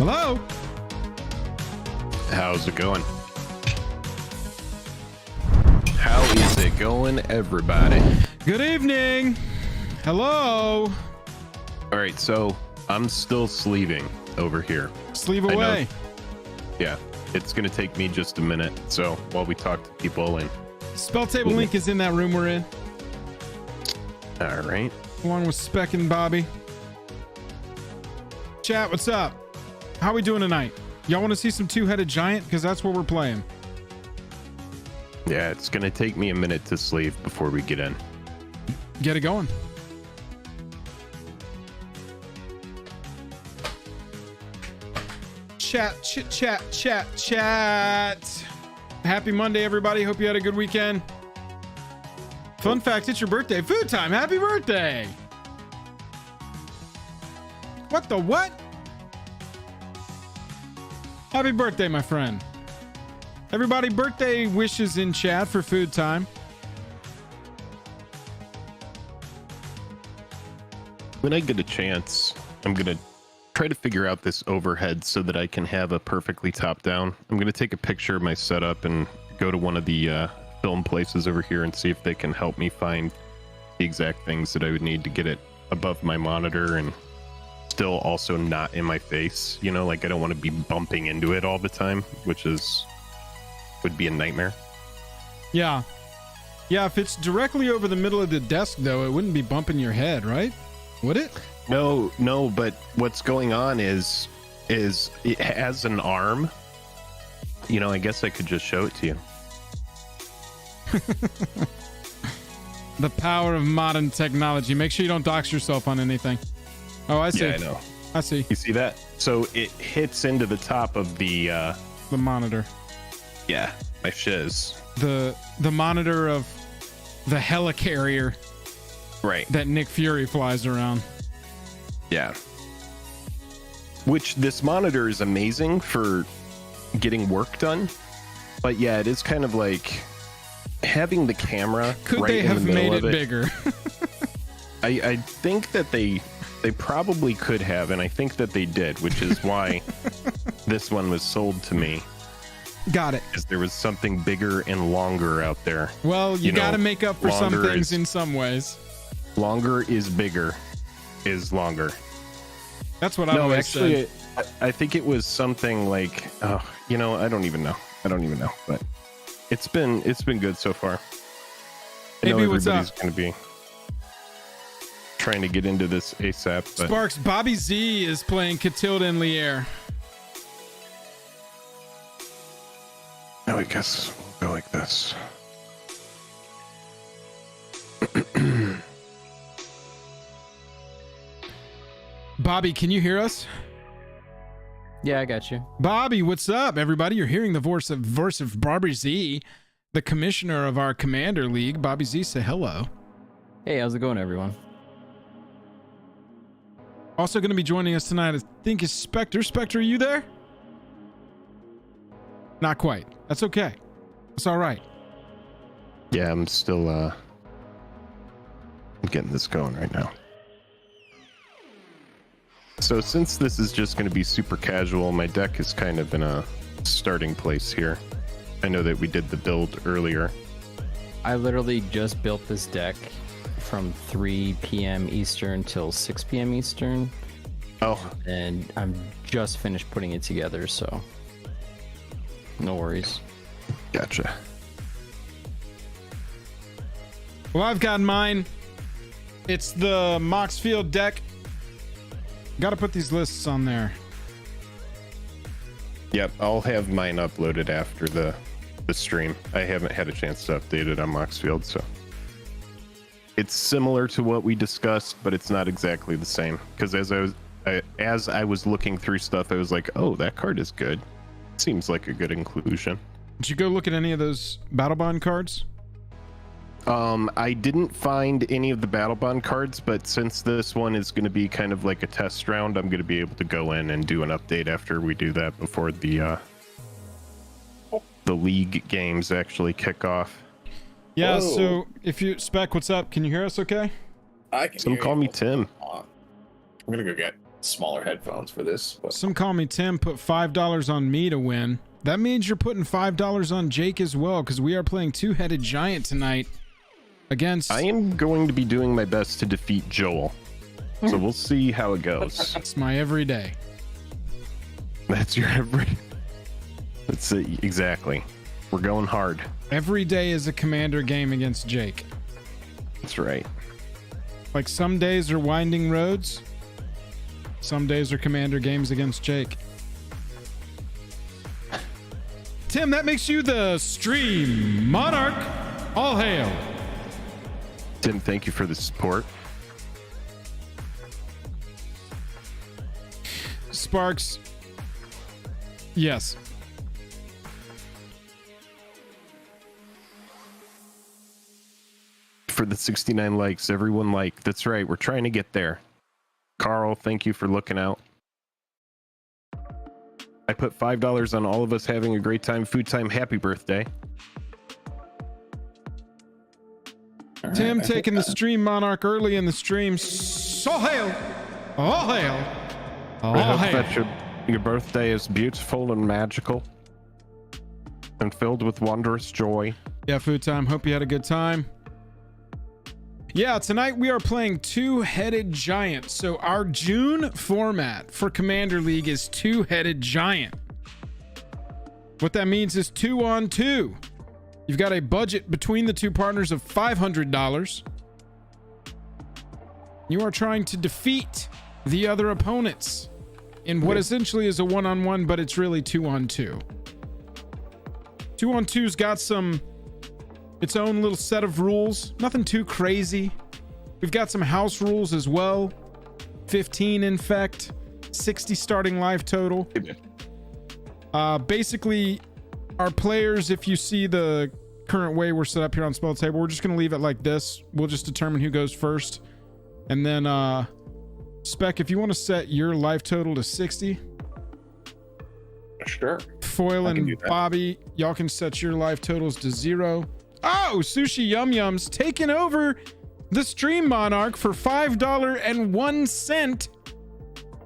Hello. How's it going? How is it going, everybody? Good evening. Hello. All right, so I'm still sleeving over here. Sleeve away. Yeah, it's gonna take me just a minute. So while we talk to people and Spell table link is in that room we're in, all right. along with Spec and Bobby. Chat, what's up? How we doing tonight? Y'all want to see some two-headed giant? Because that's what we're playing. Yeah, it's gonna take me a minute to sleeve before we get in. Get it going. Chat, chit, chat, chat, chat. Happy Monday, everybody. Hope you had a good weekend. Fun fact, it's your birthday. Food time. Happy birthday. What the what? Happy birthday, my friend. Everybody, birthday wishes in chat for food time. When I get a chance, I'm gonna try to figure out this overhead so that I can have a perfectly top down. I'm gonna take a picture of my setup and go to one of the film places over here and see if they can help me find the exact things that I would need to get it above my monitor and still also not in my face. You know, like I don't want to be bumping into it all the time, which would be a nightmare. Yeah. Yeah, if it's directly over the middle of the desk, though, it wouldn't be bumping your head, right? Would it? No, but what's going on is it has an arm. You know, I guess I could just show it to you. The power of modern technology. Make sure you don't dox yourself on anything. Oh, I see. Yeah, I know. I see. You see that? So it hits into the top of the The monitor. yeah, my shiz. The monitor of the helicarrier Right. that Nick Fury flies around. Yeah. Which this monitor is amazing for getting work done. But yeah, it is kind of like having the camera Could right they in the have middle made of it it. bigger? I think that they probably could have, and I think that they did, which is why this one was sold to me. Got it. Because there was something bigger and longer out there. Well, you got to know, make up for some longer things is- in some ways. Longer is bigger is longer. That's what I No, always actually, said. I think it was something like, oh, you know, I don't even know, but it's been good so far. I know Maybe what's up? everybody's going to be trying to get into this ASAP, but Sparks, Bobby Z is playing Catilda and Lier. no, I guess we'll go like this. Bobby, can you hear us? Yeah, I got you. Bobby, what's up, everybody? You're hearing the voice of Bobby Z, the commissioner of our Commander League. Bobby Z, say hello. Hey, how's it going, everyone? Also going to be joining us tonight, I think, is Spectre. Spectre, are you there? Not quite. That's okay. It's all right. Yeah, I'm still I'm getting this going right now. So since this is just going to be super casual, my deck is kind of in a starting place here. I know that we did the build earlier. I literally just built this deck from 3 p.m. Eastern till 6 p.m. Eastern, Oh, and I'm just finished putting it together, so no worries. gotcha. Well, I've got mine. It's the Moxfield deck. Got to put these lists on there. Yep, I'll have mine uploaded after the stream. I haven't had a chance to update it on Moxfield, so it's similar to what we discussed, but it's not exactly the same. Because as I was looking through stuff, I was like, "Oh, that card is good. Seems like a good inclusion." Did you go look at any of those Battle Bond cards? I didn't find any of the Battle Bond cards, but since this one is going to be kind of like a test round, I'm going to be able to go in and do an update after we do that before the league games actually kick off. Yeah, Whoa. so if you... Spec, what's up? Can you hear us okay? I can Some hear call you. me Tim. Hold on. I'm gonna go get smaller headphones for this. But Some call me Tim, put $5 on me to win. That means you're putting $5 on Jake as well, because we are playing Two-Headed Giant tonight against... I am going to be doing my best to defeat Joel. So we'll see how it goes. It's my everyday. That's your every... That's it, exactly. We're going hard. Every day is a commander game against Jake. That's right. Like some days are winding roads. Some days are commander games against Jake. Tim, that makes you the stream monarch. All hail. Tim, thank you for the support. Sparks. Yes. For the 69 likes, everyone like. That's right. We're trying to get there. Carl, thank you for looking out. I put $5 on all of us having a great time. Food time. Happy birthday. all right, Tim I think taking the stream monarch early in the stream. So hail. All hail. I All hope hail. that your birthday is beautiful and magical and filled with wondrous joy. Yeah, food time. Hope you had a good time. Yeah, tonight we are playing Two-Headed Giant. So our June format for Commander League is Two-Headed Giant. What that means is 2-on-2. You've got a budget between the two partners of $500. You are trying to defeat the other opponents in what essentially is a 1-on-1, but it's really 2-on-2. 2-on-2's got its own little set of rules. Nothing too crazy. We've got some house rules as well. 15 infect, 60 starting life total. Basically, our players, if you see the current way we're set up here on Spell Table, we're just going to leave it like this. We'll just determine who goes first. And then, Spec, if you want to set your life total to 60. Sure. Foil I can and do that. Bobby, y'all can set your life totals to 0. Oh, Sushi Yum Yums taking over the stream monarch for $5.01.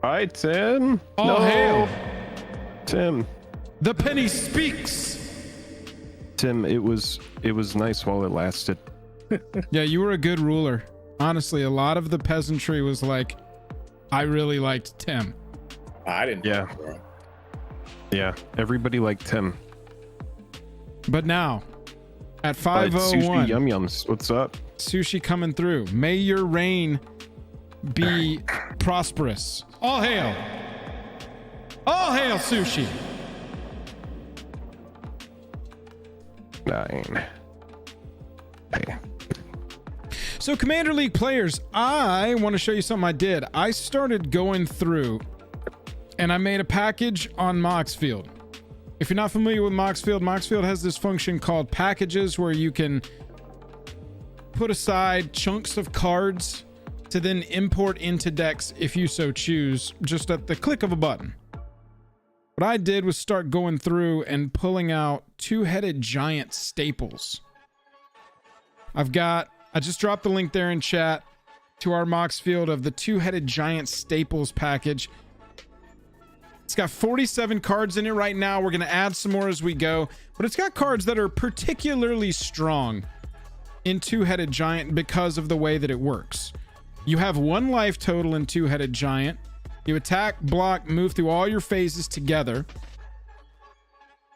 Hi, Tim. All hail. Tim. The penny speaks. Tim, it was nice while it lasted. Yeah, you were a good ruler. Honestly, a lot of the peasantry was like, I really liked Tim. I didn't. Yeah. Yeah, everybody liked Tim. But now, at Sushi 5:01, Yum Yums, what's up? Sushi coming through. May your reign be prosperous. All hail. All hail, Sushi. 9. Hey. So Commander League players, I want to show you something I did. I started going through and I made a package on Moxfield. If you're not familiar with Moxfield, Moxfield has this function called packages where you can put aside chunks of cards to then import into decks if you so choose, just at the click of a button. What I did was start going through and pulling out Two-Headed Giant staples. I just dropped the link there in chat to our Moxfield of the Two-Headed Giant staples package. It's got 47 cards in it right now. We're going to add some more as we go, but it's got cards that are particularly strong in Two-Headed Giant because of the way that it works. You have 1 life total in Two-Headed Giant. You attack, block, move through all your phases together.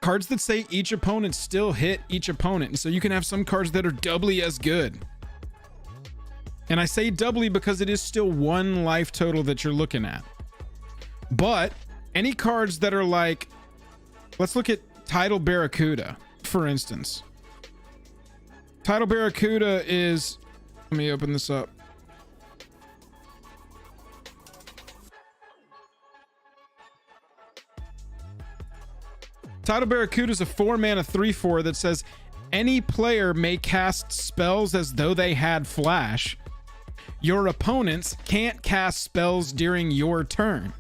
Cards that say each opponent still hit each opponent. So you can have some cards that are doubly as good. And I say doubly because it is still 1 life total that you're looking at. But any cards that are like, let's look at Tidal Barracuda, for instance. Tidal Barracuda is, let me open this up. Tidal Barracuda is a 4-mana 3/4 that says any player may cast spells as though they had flash. Your opponents can't cast spells during your turn.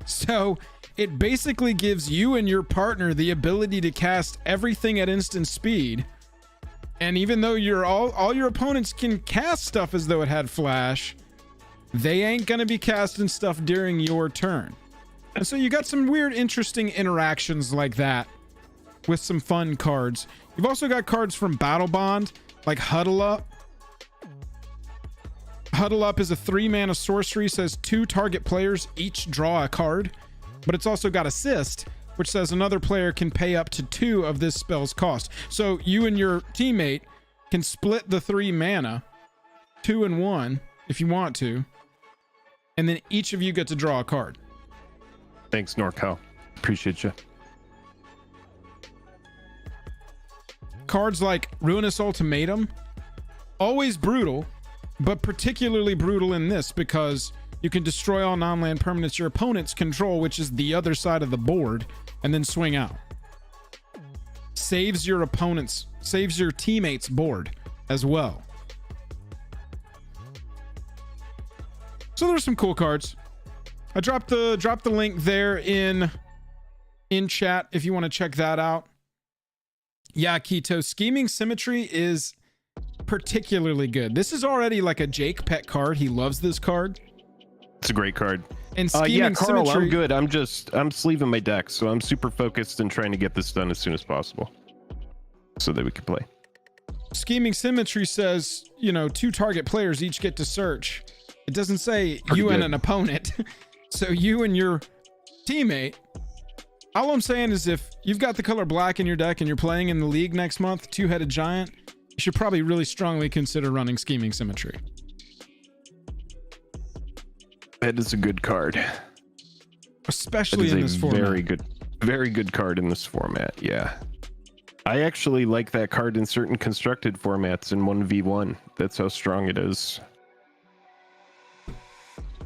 So it basically gives you and your partner the ability to cast everything at instant speed. And even though all your opponents can cast stuff as though it had flash, they ain't gonna be casting stuff during your turn. And so you got some weird, interesting interactions like that with some fun cards. You've also got cards from Battle Bond, like Huddle Up. Huddle Up is a 3-mana sorcery, says 2 target players each draw a card, but it's also got Assist, which says another player can pay up to 2 of this spell's cost. So you and your teammate can split the 3 mana, 2 and 1, if you want to, and then each of you get to draw a card. Thanks, NorCal. Appreciate you. Cards like Ruinous Ultimatum, always brutal, but particularly brutal in this because you can destroy all non-land permanents your opponents control, which is the other side of the board, and then swing out. Saves your teammates' board as well. So there's some cool cards. I dropped the link there in chat if you want to check that out. Yeah, Keto, Scheming Symmetry is particularly good. This is already like a Jake pet card. He loves this card. It's a great card. And Scheming yeah, Carl, Symmetry, I'm good. I'm sleeving my deck, so I'm super focused and trying to get this done as soon as possible so that we can play. Scheming Symmetry says, 2 target players each get to search. It doesn't say Pretty you good. and an opponent. So you and your teammate. All I'm saying is if you've got the color black in your deck and you're playing in the league next month, 2-headed giant, you should probably really strongly consider running Scheming Symmetry. That is a good card. Especially in this format. Very good card in this format. Yeah. I actually like that card in certain constructed formats in 1v1. That's how strong it is.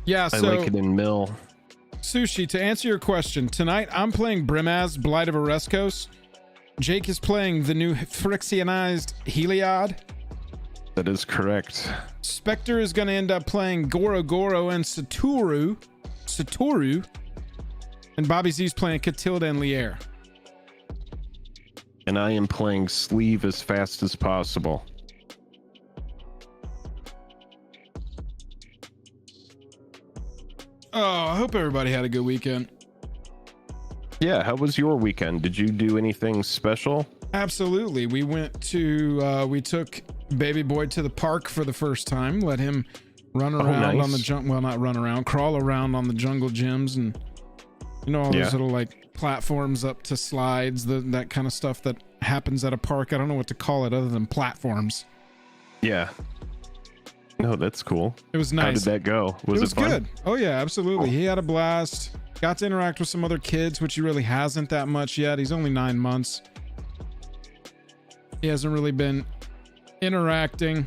Yeah, I so like it in Mill. Sushi, to answer your question, tonight I'm playing Brimaz, Blight of Oreskos. Jake is playing the new Phyrexianized Heliod. That is correct. Spectre is going to end up playing Goro Goro and Satoru. And Bobby Z's playing Catilda and Lier. And I am playing Sleeve as fast as possible. Oh, I hope everybody had a good weekend. Yeah, how was your weekend? Did you do anything special? Absolutely. We we took baby boy to the park for the first time. Let him run around nice. on the not run around, crawl around on the jungle gyms and all those little like platforms up to slides, that kind of stuff that happens at a park. I don't know what to call it other than platforms. Yeah. No, that's cool. It was nice. How did that go? Was it fun? Good. Oh yeah, absolutely. He had a blast. Got to interact with some other kids, which he really hasn't that much yet. He's only 9 months. He hasn't really been interacting.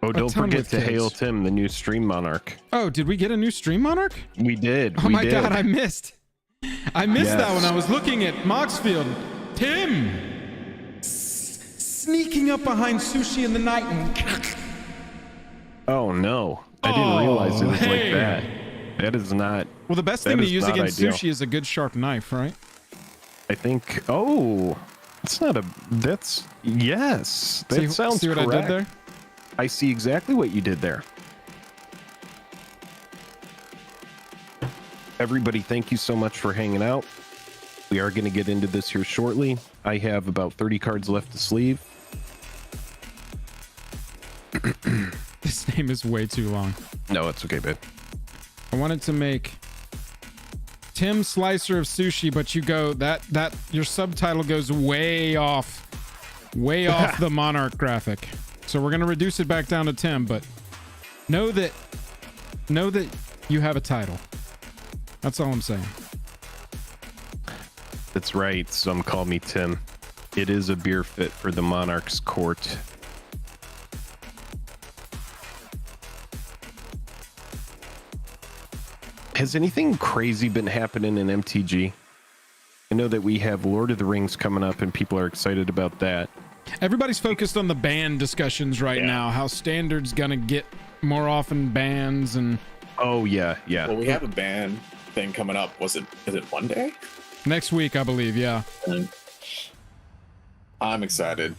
Oh, don't ton forget with to kids. hail Tim, the new Stream Monarch. Oh, did we get a new Stream Monarch? We did. Oh my God, I missed that when I was looking at Moxfield. Tim sneaking up behind Sushi in the night and Oh no, I didn't realize it was like that. That is not. well, the best that thing to is use not against ideal. Sushi is a good sharp knife, right? I think. Oh, it's not a. That's yes. That sounds see what correct. I did there? I see exactly what you did there. Everybody, thank you so much for hanging out. We are going to get into this here shortly. I have about 30 cards left to sleeve. This name is way too long. No, it's okay, babe. I wanted to make Tim Slicer of Sushi, but you go that your subtitle goes way off the Monarch graphic. So we're gonna reduce it back down to Tim, but know that you have a title. That's all I'm saying. That's right. Some call me Tim. It is a beer fit for the Monarch's court. Has anything crazy been happening in MTG? I know that we have Lord of the Rings coming up and people are excited about that. Everybody's focused on the ban discussions right now. How Standard's gonna get more often bans and Oh yeah. Well, we have a ban thing coming up. Is it Monday? next week, I believe. Yeah. I'm excited.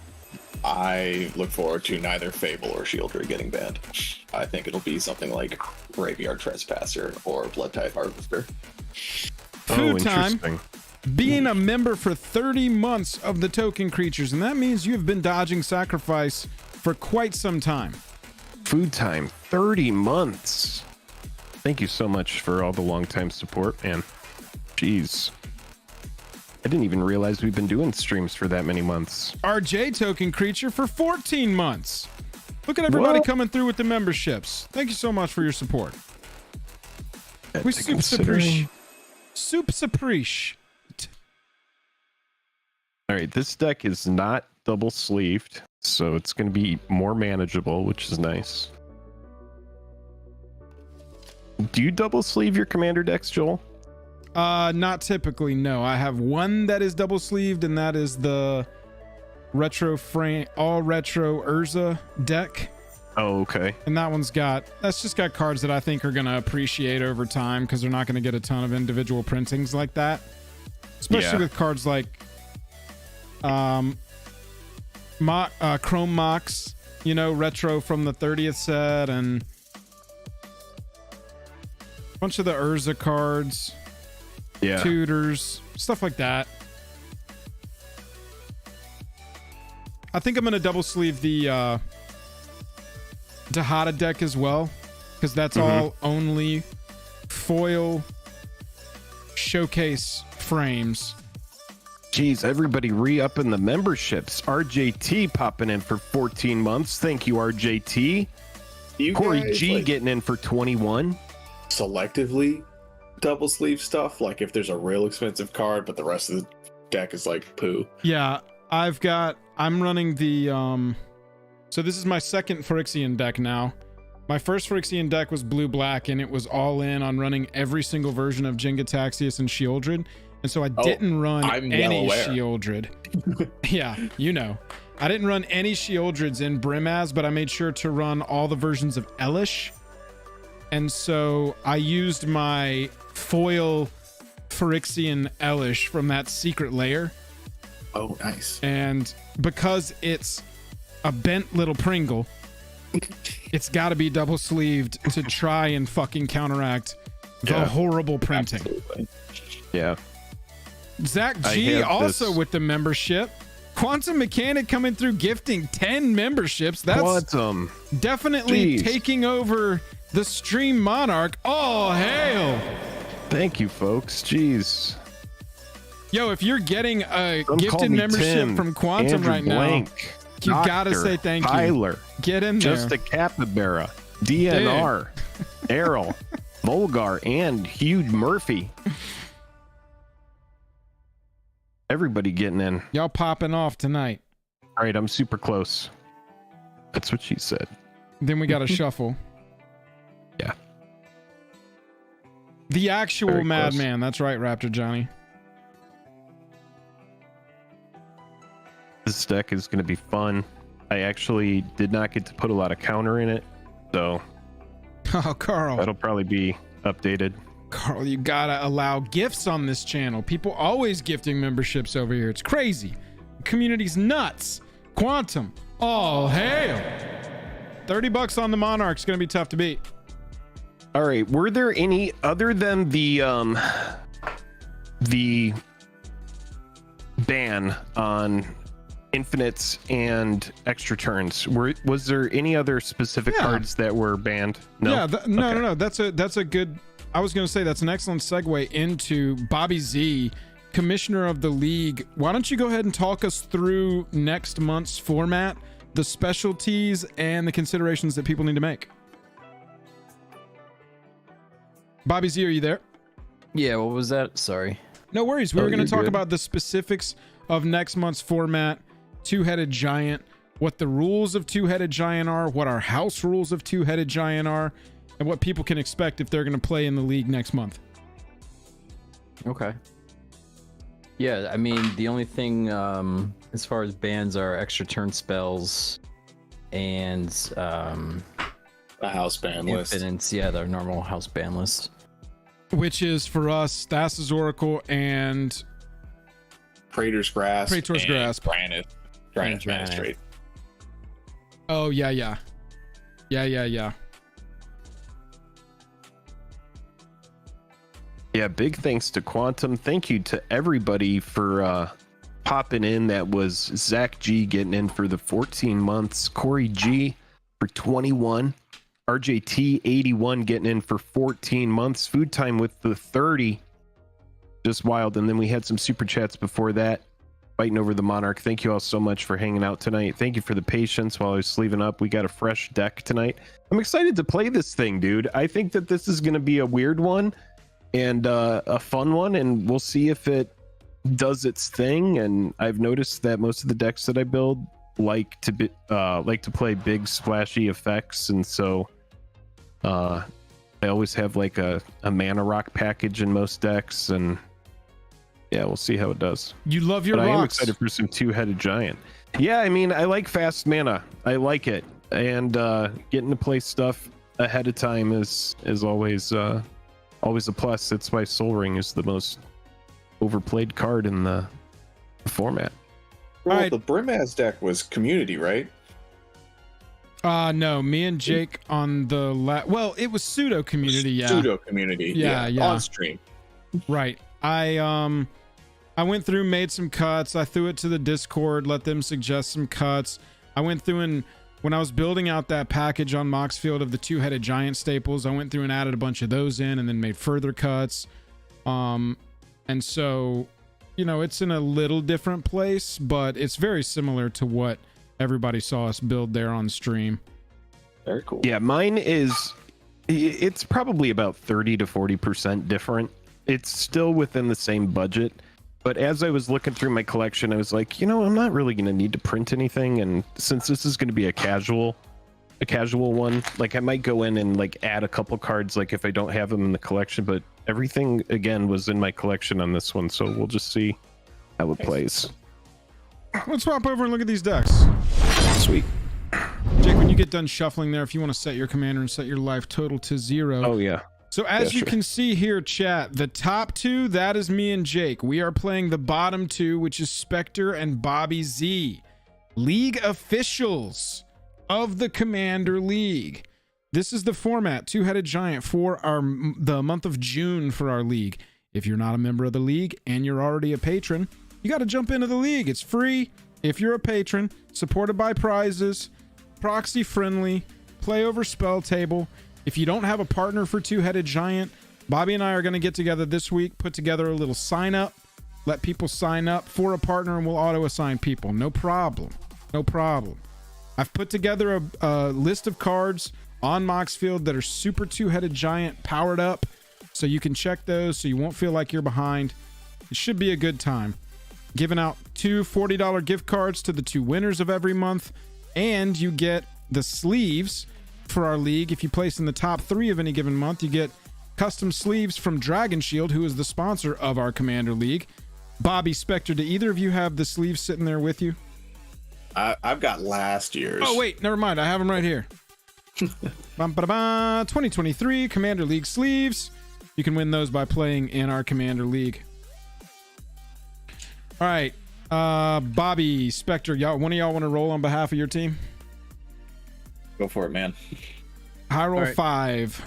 I look forward to neither Fable or Shieldry getting banned. I think it'll be something like Graveyard Trespasser or Blood Type Harvester. Food time. interesting. Being a member for 30 months of the token creatures, and that means you've been dodging sacrifice for quite some time. Food time, 30 months. Thank you so much for all the long time support, man. Jeez. I didn't even realize we've been doing streams for that many months. RJ token creature for 14 months. Look at everybody What? coming through with the memberships. Thank you so much for your support. We To super considering. appreciate. All right, this deck is not double sleeved, so it's going to be more manageable, which is nice. Do you double sleeve your commander decks, Joel? Not typically, no. I have one that is double sleeved, and that is the retro frame, all retro Urza deck. Oh, okay. And that's just got cards that I think are going to appreciate over time because they're not going to get a ton of individual printings like that. Especially Yeah. with cards like Chrome Mox, retro from the 30th set, and a bunch of the Urza cards, Yeah. tutors, stuff like that. I think I'm going to double sleeve the Dahada deck as well, because that's all only foil showcase frames. Jeez, everybody re-upping the memberships. RJT popping in for 14 months. Thank you, RJT. You Corey guys, G like, getting in for 21. selectively double sleeve stuff. Like if there's a real expensive card, but the rest of the deck is like poo. Yeah, I'm running the so this is my second Phyrexian deck now. My first Phyrexian deck was blue-black, and it was all in on running every single version of Jingataxias and Shieldred. And so I didn't run I'm well any aware. Shieldred. Yeah, I didn't run any Shieldreds in Brimaz, but I made sure to run all the versions of Elish. And so I used my foil Phyrexian Elish from that secret layer. Oh, nice. And because it's a bent little Pringle, it's got to be double sleeved to try and fucking counteract the Yeah. horrible printing. Absolutely. Yeah. Zach I G have also this- with the membership. Quantum Mechanic coming through gifting 10 memberships. That's Quantum. definitely Jeez. taking over the Stream Monarch. Oh, hail. Thank you, folks. Jeez. Yo, if you're getting a Don't call gifted me membership Tim, from Quantum Andrew right Blank, you gotta Doctor, say thank you. Tyler, now, get in there. Just a Capybara, DNR, Errol, Volgar, and Hugh Murphy. Everybody getting in. Y'all popping off tonight. All right, I'm super close. That's what she said. Then we got to shuffle. Yeah. The actual Very close. madman. That's right, Raptor Johnny. This deck is going to be fun. I actually did not get to put a lot of counter in it, so Oh, Carl. that'll probably be updated. Carl, you gotta allow gifts on this channel. People always gifting memberships over here. It's crazy. The community's nuts. Quantum. Oh, hail. $30 on the Monarch's gonna be tough to beat. All right, were there any other than the ban on infinites and extra turns? Was there any other specific Yeah. cards that were banned? No. Yeah, no, Okay. no. That's a good. I was gonna say that's an excellent segue into Bobby Z, commissioner of the league. Why don't you go ahead and talk us through next month's format, the specialties, and the considerations that people need to make? Bobby Z, are you there? Yeah, what was that? Sorry. No worries. We Oh, were going to you're talk good. about the specifics of next month's format, Two-Headed Giant, what the rules of Two-Headed Giant are, what our house rules of Two-Headed Giant are, and what people can expect if they're going to play in the league next month. Okay. Yeah, I mean, the only thing as far as bans are extra turn spells and The house ban list. infinites. Yeah, their normal house ban list. Which is for us, Thassa's Oracle and Praetor's Grasp. Praetor's and Grasp. Granite And Granite. Magistrate. Oh, yeah, yeah. Yeah. Yeah, big thanks to Quantum. Thank you to everybody for popping in. That was Zach G getting in for the 14 months, Corey G for 21, RJT 81 getting in for 14 months, Food Time with the 30, just wild. And then we had some super chats before that, fighting over the Monarch. Thank you all so much for hanging out tonight. Thank you for the patience while I was sleeving up. We got a fresh deck tonight. I'm excited to play this thing, dude. I think that this is going to be a weird one and a fun one, and we'll see if it does its thing. And I've noticed that most of the decks that I build like to play big splashy effects, and so I always have like a mana rock package in most decks, and yeah, we'll see how it does. You love your but rocks. I am excited for some two-headed giant. Yeah, I mean, I like fast mana. I like it, and getting to play stuff ahead of time is always a plus. That's why Sol Ring is the most overplayed card in the format. Well, Alright. the Brimaz deck was community, right? No, me and Jake on the well, it was pseudo community, yeah. Pseudo community. Yeah. On stream. Right. I went through, made some cuts. I threw it to the Discord, let them suggest some cuts. I went through, and when I was building out that package on Moxfield of the two-headed giant staples, I went through and added a bunch of those in and then made further cuts. And so, you know, it's in a little different place, but it's very similar to what everybody saw us build there on stream. Very cool. Yeah, mine it's probably about 30 to 40% different. It's still within the same budget, but as I was looking through my collection, I was like, you know, I'm not really going to need to print anything, and since this is going to be a casual one, like I might go in and like add a couple cards, like if I don't have them in the collection, but everything again was in my collection on this one, so we'll just see how it plays. Let's swap over and look at these decks. Sweet. Jake, when you get done shuffling there, if you want to set your commander and set your life total to 0. Oh yeah. So as Yeah, you sure. can see here, chat, the top two, that is me and Jake. We are playing the bottom two, which is Spectre and Bobby Z. League officials of the Commander League. This is the format, two-headed giant for the month of June for our league. If you're not a member of the league and you're already a patron, you got to jump into the league. It's free. If you're a patron, supported by prizes, proxy friendly, play over spell table. If you don't have a partner for two-headed giant, Bobby and I are going to get together this week, put together a little sign up, let people sign up for a partner, and we'll auto assign people. No problem. No problem. I've put together a list of cards on Moxfield that are super two-headed giant powered up, so you can check those so you won't feel like you're behind. It should be a good time. Giving out 2 $40 gift cards to the 2 winners of every month, and you get the sleeves for our league. If you place in the top 3 of any given month, you get custom sleeves from Dragon Shield, who is the sponsor of our Commander League. Bobby, Spectre, do either of you have the sleeves sitting there with you? I've got last year's. Oh, wait, never mind. I have them right here. 2023 Commander League sleeves. You can win those by playing in our Commander League. All right. Bobby, Spectre, one of y'all want to roll on behalf of your team? Go for it, man. High roll All right. 5.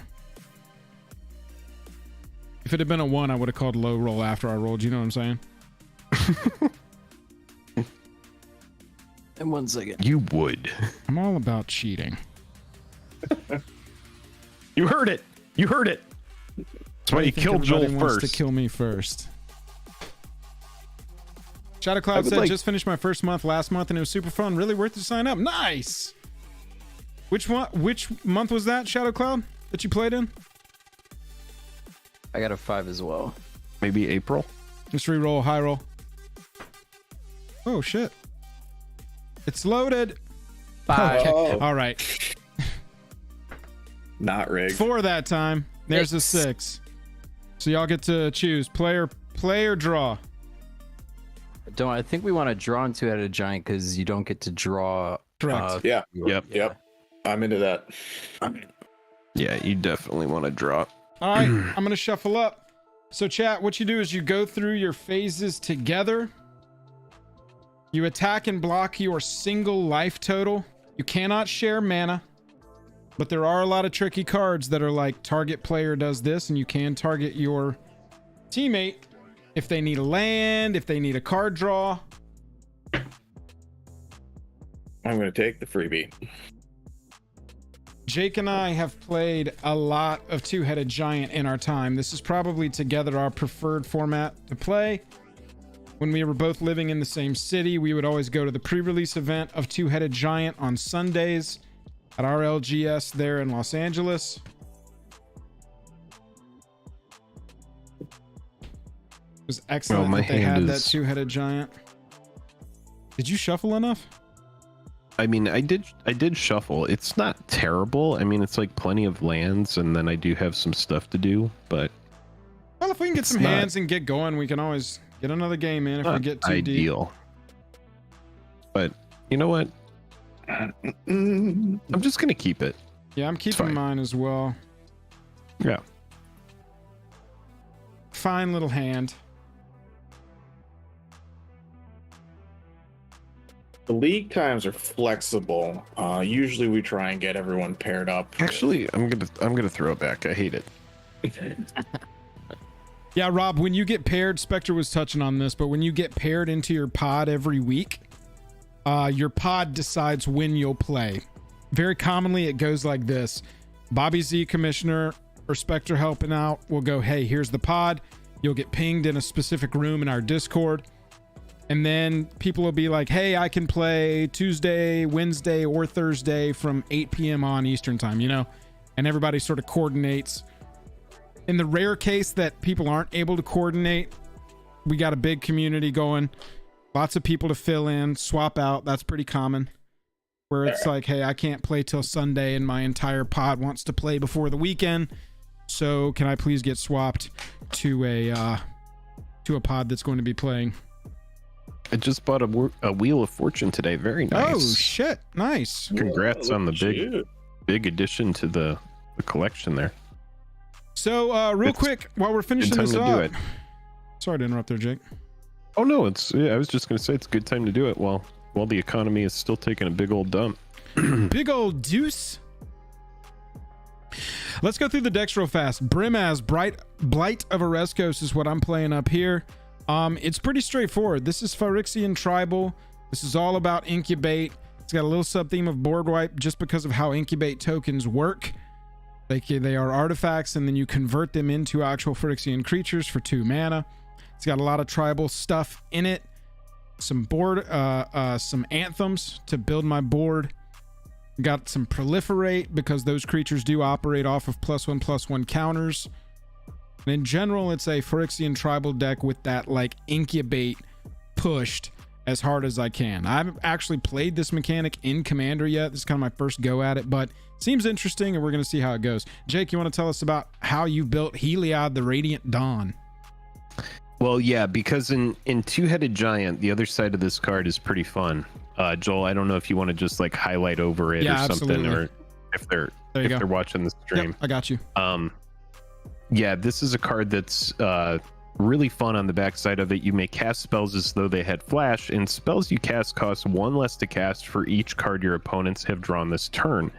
If it had been a 1, I would have called low roll after I rolled. You know what I'm saying? And 1 second. You would. I'm all about cheating. You heard it. You heard it. That's why I you think killed Joel everybody wants first. to kill me first. Shadow I Cloud would said, like- just finished my first month last month and it was super fun. Really worth to sign up. Nice. Which one? Which month was that, Shadow Cloud, that you played in? I got a 5 as well. Maybe April. Just re-roll, high roll. Oh shit! It's loaded. 5. Okay. Oh. All right. Not rigged. 4 that time. There's a 6. So y'all get to choose play or draw. I think we want to draw into two-headed giant because you don't get to draw. Correct. Yeah. Yep. I'm into that. Yeah, you definitely want to draw. All right, I'm gonna shuffle up. So chat, what you do is you go through your phases together. You attack and block your single life total You cannot share mana, but there are a lot of tricky cards that are like target player does this, and you can target your teammate if they need a land, if they need a card draw. I'm going to take the freebie. Jake and I have played a lot of Two-Headed Giant in our time. This is probably together our preferred format to play. When we were both living in the same city, we would always go to the pre-release event of Two-Headed Giant on Sundays at our LGS there in Los Angeles. It was excellent that they had that Two-Headed Giant. Did you shuffle enough? I mean, I did shuffle. It's not terrible. I mean, it's like plenty of lands, and then I do have some stuff to do, but well, if we can get some hands and get going, we can always get another game in if we get too ideal. Deep. But you know what? I'm just gonna keep it. Yeah, I'm keeping mine as well. Yeah. Fine little hand. The league times are flexible. Usually we try and get everyone paired up. Actually, I'm gonna throw it back. I hate it. Yeah, Rob, when you get paired, Spectre was touching on this, but when you get paired into your pod every week, your pod decides when you'll play. Very commonly, it goes like this. Bobby Z, Commissioner, or Spectre helping out will go, hey, here's the pod. You'll get pinged in a specific room in our Discord. And then people will be like, hey, I can play Tuesday, Wednesday, or Thursday from 8 p.m. on Eastern time, you know? And everybody sort of coordinates. In the rare case that people aren't able to coordinate, we got a big community going. Lots of people to fill in, swap out. That's pretty common. Where it's like, hey, I can't play till Sunday and my entire pod wants to play before the weekend. So can I please get swapped to a pod that's going to be playing? I just bought a Wheel of Fortune today. Very nice. Oh shit! Nice. Congrats on the big addition to the collection there. So real quick, while we're finishing this up, sorry to interrupt there, Jake. Oh no, I was just gonna say it's a good time to do it while the economy is still taking a big old dump. Big old deuce. Let's go through the decks real fast. Brimaz, Blight of Oreskos is what I'm playing up here. It's pretty straightforward. This is Phyrexian Tribal. This is all about Incubate. It's got a little sub-theme of board wipe just because of how Incubate tokens work. They are artifacts, and then you convert them into actual Phyrexian creatures for 2 mana. It's got a lot of tribal stuff in it. Some anthems to build my board. Got some Proliferate because those creatures do operate off of +1/+1 counters. And in general, it's a Phyrexian Tribal deck with that like Incubate pushed as hard as I can. I haven't actually played this mechanic in Commander yet. This is kind of my first go at it, but it seems interesting, and we're going to see how it goes. Jake, you want to tell us about how you built Heliod the Radiant Dawn? Well, yeah, because in Two-Headed Giant, the other side of this card is pretty fun. Joel, I don't know if you want to just like highlight over it or something, absolutely. or if they're watching the stream. Yep, I got you. Yeah, this is a card that's really fun on the backside of it. You may cast spells as though they had flash, and spells you cast cost 1 less to cast for each card your opponents have drawn this turn.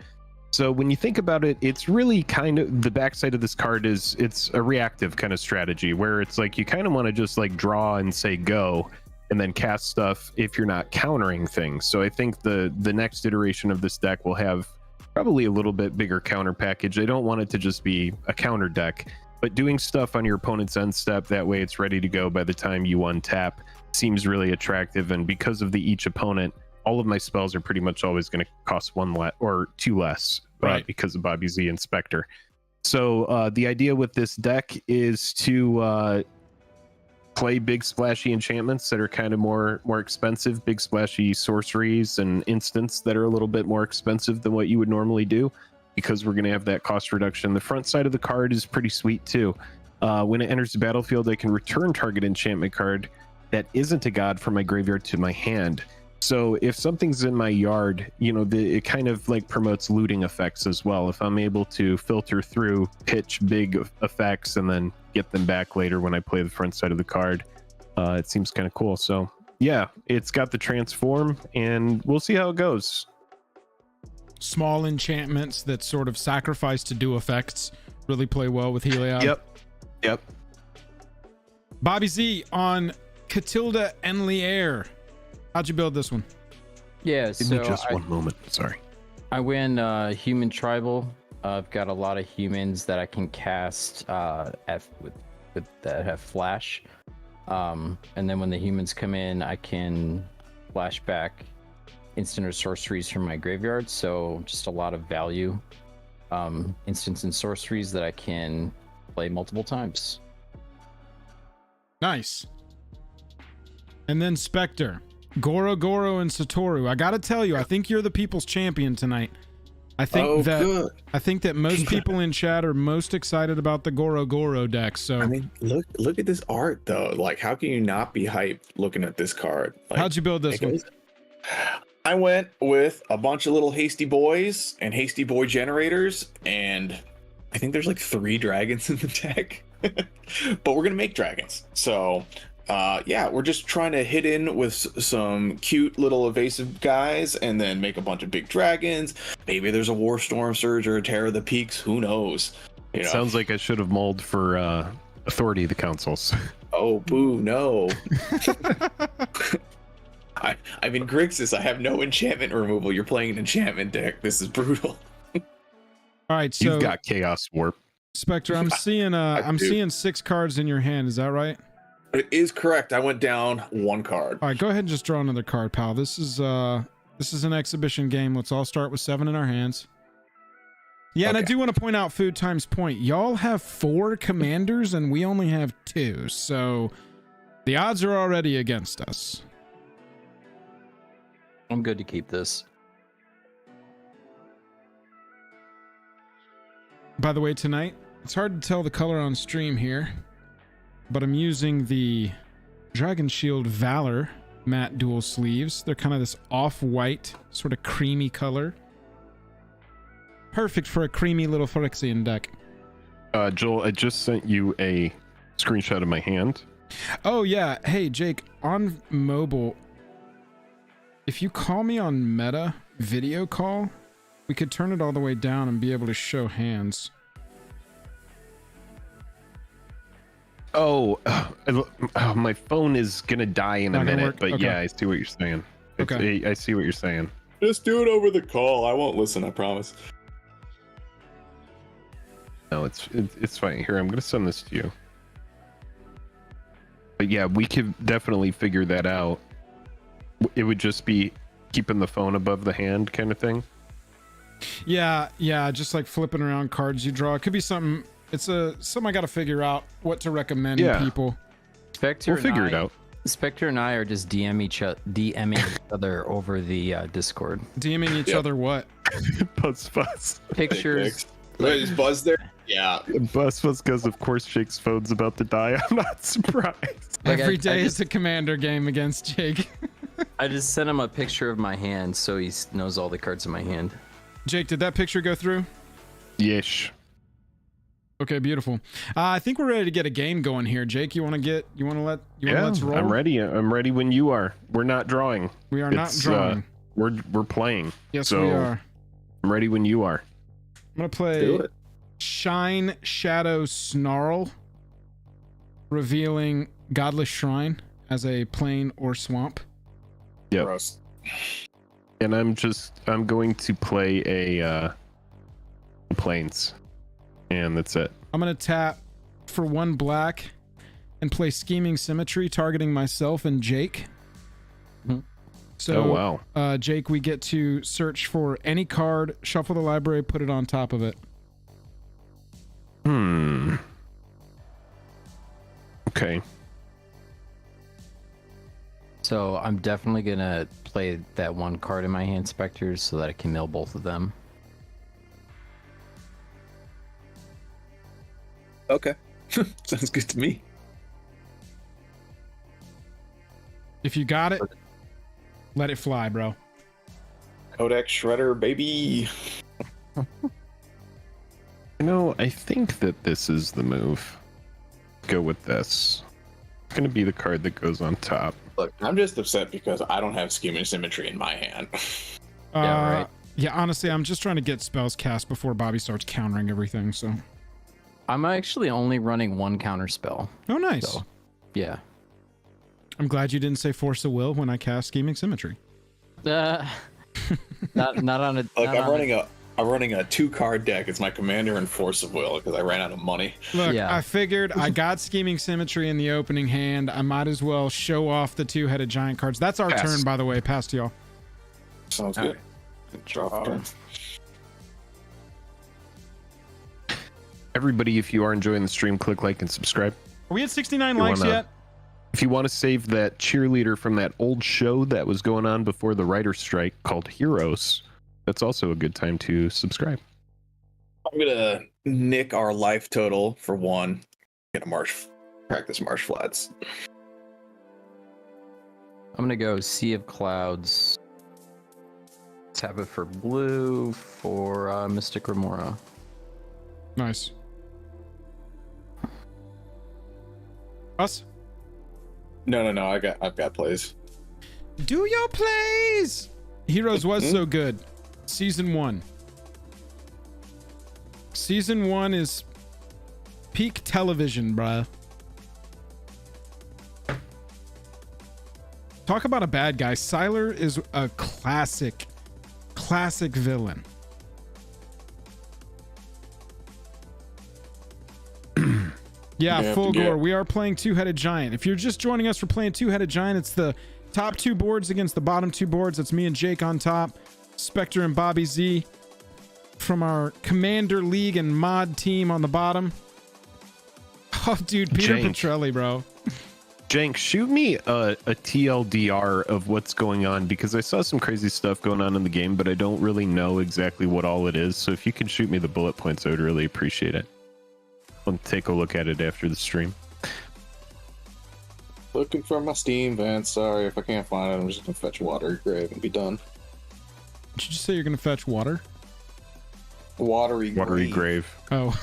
So when you think about it, it's really kind of the backside of this card is it's a reactive kind of strategy where it's like you kind of want to just like draw and say go and then cast stuff if you're not countering things. So I think the next iteration of this deck will have probably a little bit bigger counter package. I don't want it to just be a counter deck, but doing stuff on your opponent's end step, that way it's ready to go by the time you untap, seems really attractive. And because of the each opponent, all of my spells are pretty much always going to cost 1 or 2 less, right? Because of Bobby Z and Spectre. So the idea with this deck is to play big splashy enchantments that are kind of more expensive, big splashy sorceries and instants that are a little bit more expensive than what you would normally do, because we're going to have that cost reduction. The front side of the card is pretty sweet too. When it enters the battlefield, I can return target enchantment card that isn't a god from my graveyard to my hand. So if something's in my yard, you know, it kind of like promotes looting effects as well. If I'm able to filter through, pitch big effects, and then get them back later when I play the front side of the card, it seems kind of cool. So yeah, it's got the transform, and we'll see how it goes. small enchantments that sort of sacrifice to do effects really play well with Heliod. Yep. Bobby Z on Catilda and Lier. How'd you build this one? Yeah, Give so me just one moment. Sorry. I win human tribal. I've got a lot of humans that I can cast with that have flash. And then when the humans come in, I can flash back instant or sorceries from my graveyard. So just a lot of value instants and sorceries that I can play multiple times. Nice. And then Spectre, Goro, and Satoru. I gotta tell you, I think you're the people's champion tonight. I think that most people in chat are most excited about the Goro deck. So I mean, look at this art though. Like, how can you not be hyped looking at this card? Like, how'd you build this one? I went with a bunch of little hasty boys and hasty boy generators, and I think there's like 3 dragons in the deck. But we're gonna make dragons. So yeah, we're just trying to hit in with some cute little evasive guys and then make a bunch of big dragons. Maybe there's a Warstorm Surge or a Terror of the Peaks. Who knows? You know? Sounds like I should have mulled for Authority of the Councils. Oh, boo, no. I'm in Grixis. I have no enchantment removal. You're playing an enchantment deck. This is brutal. All right, so You've got Chaos Warp. Spectre, I'm seeing 6 cards in your hand. Is that right? It is correct. I went down 1 card. All right, go ahead and just draw another card, pal. This is an exhibition game. Let's all start with 7 in our hands. Yeah, and I do want to point out Food Times Point. Y'all have 4 commanders and we only have 2, so the odds are already against us. I'm good to keep this. By the way, tonight, it's hard to tell the color on stream here, but I'm using the Dragon Shield Valor matte dual sleeves. They're kind of this off-white, sort of creamy color. Perfect for a creamy little Phyrexian deck. Joel, I just sent you a screenshot of my hand. Oh, yeah. Hey, Jake, on mobile, if you call me on Meta video call, we could turn it all the way down and be able to show hands. Oh, my phone is gonna die in a minute, work? but Okay. yeah, I see what you're saying. Okay. I see what you're saying. Just do it over the call. I won't listen, I promise. No, it's fine. Here, I'm gonna send this to you. But yeah, we could definitely figure that out. It would just be keeping the phone above the hand kind of thing. Yeah, just like flipping around cards you draw. It could be something. It's something I got to figure out what to recommend to people. Spectre We'll figure it out. Spectre and I are just DMing each other over the Discord. DMing each other what? Buzz. Pictures. Wait, is Buzz there? Yeah. Buzz because of course Jake's phone's about to die. I'm not surprised. Like, Every day I is a commander game against Jake. I just sent him a picture of my hand so he knows all the cards in my hand. Jake, did that picture go through? Yesh. Okay, beautiful. I think we're ready to get a game going here. Jake, let's roll? I'm ready. I'm ready when you are. We're not drawing. We are not drawing. We're playing. Yes, so we are. I'm ready when you are. I'm gonna play Do it. Shine Shadow Snarl, revealing Godless Shrine as a plain or swamp. Yep. Gross. And I'm going to play a plains. And that's it. I'm gonna tap for 1 black and play Scheming Symmetry, targeting myself and Jake. Mm-hmm. So, oh wow. Jake, we get to search for any card, shuffle the library, put it on top of it. Okay. So I'm definitely gonna play that 1 card in my hand, Spectres, so that I can mill both of them. Okay. Sounds good to me. If you got it, let it fly, bro. Codex Shredder, baby. I think that this is the move. Go with this. It's gonna be the card that goes on top. Look, I'm just upset because I don't have Scheming Symmetry in my hand. Yeah, right. Yeah, honestly, I'm just trying to get spells cast before Bobby starts countering everything, so. I'm actually only running one counter spell. Oh, nice. So, yeah. I'm glad you didn't say Force of Will when I cast Scheming Symmetry. Not on a. Look, I'm running a 2-card deck. It's my commander and Force of Will because I ran out of money. Look, Yeah. I figured I got Scheming Symmetry in the opening hand. I might as well show off the 2-headed giant cards. That's our Pass. turn, by the way. Pass to y'all. Sounds good. Draw for turn. Everybody, if you are enjoying the stream, click like and subscribe. Are we at 69 You likes wanna- yet? If you want to save that cheerleader from that old show that was going on before the writer's strike called Heroes, that's also a good time to subscribe. I'm gonna nick our life total for 1. Get a practice marsh flats. I'm gonna go Sea of Clouds. Tap it for blue for Mystic Remora. Nice. Us? No. I've got plays. Do your plays! Heroes was so good. Season 1. Season 1 is peak television, bruh. Talk about a bad guy. Sylar is a classic villain. Yeah, full gore. We are playing 2-headed giant. If you're just joining us for playing 2-headed giant, it's the top 2 boards against the bottom 2 boards. It's me and Jake on top, Spectre and Bobby Z from our Commander League and mod team on the bottom. Oh, dude, Peter Jank. Petrelli, bro. Jank, shoot me a TLDR of what's going on, because I saw some crazy stuff going on in the game, but I don't really know exactly what all it is. So if you can shoot me the bullet points, I would really appreciate it. I'll take a look at it after the stream. Looking for my Steam vent. Sorry if I can't find it. I'm just gonna fetch Watery Grave and be done. Did you just say you're going to fetch water? Watery Grave. Oh.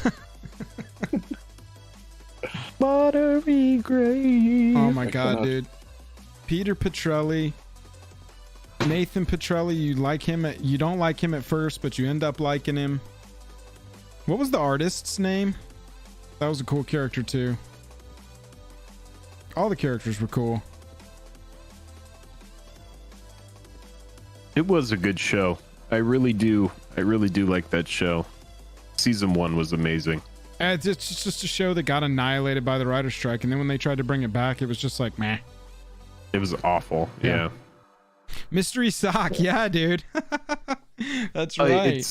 Watery Grave. Oh my I god, cannot- dude. Peter Petrelli. Nathan Petrelli, you don't like him at first, but you end up liking him. What was the artist's name? That was a cool character too. All the characters were cool. It was a good show. I really do like that show. Season 1 was amazing. And it's just a show that got annihilated by the writer's strike, and then when they tried to bring it back, it was just like, meh. It was awful. Yeah. Mystery Sock, yeah, dude. That's right.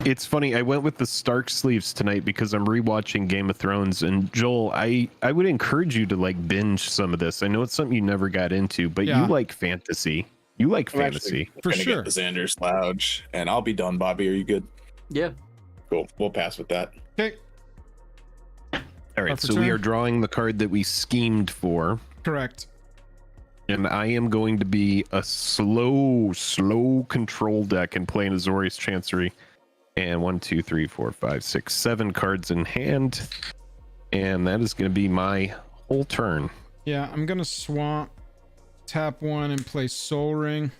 It's funny. I went with the Stark sleeves tonight because I'm rewatching Game of Thrones, and Joel, I would encourage you to like binge some of this. I know it's something you never got into, but Yeah. you like fantasy. You like I'm fantasy. actually For gonna sure. Get the Xander's Lounge, and I'll be done. Bobby, are you good? Yeah. Cool. We'll pass with that. Okay, All right, Up for so we turn. are drawing the card that we schemed for, correct. and I am going to be a slow control deck and playing Azorius Chancery. And 1, 2, 3, 4, 5, 6, 7 cards in hand. And that is going to be my whole turn. Yeah, I'm gonna swamp, tap 1, and play Soul Ring.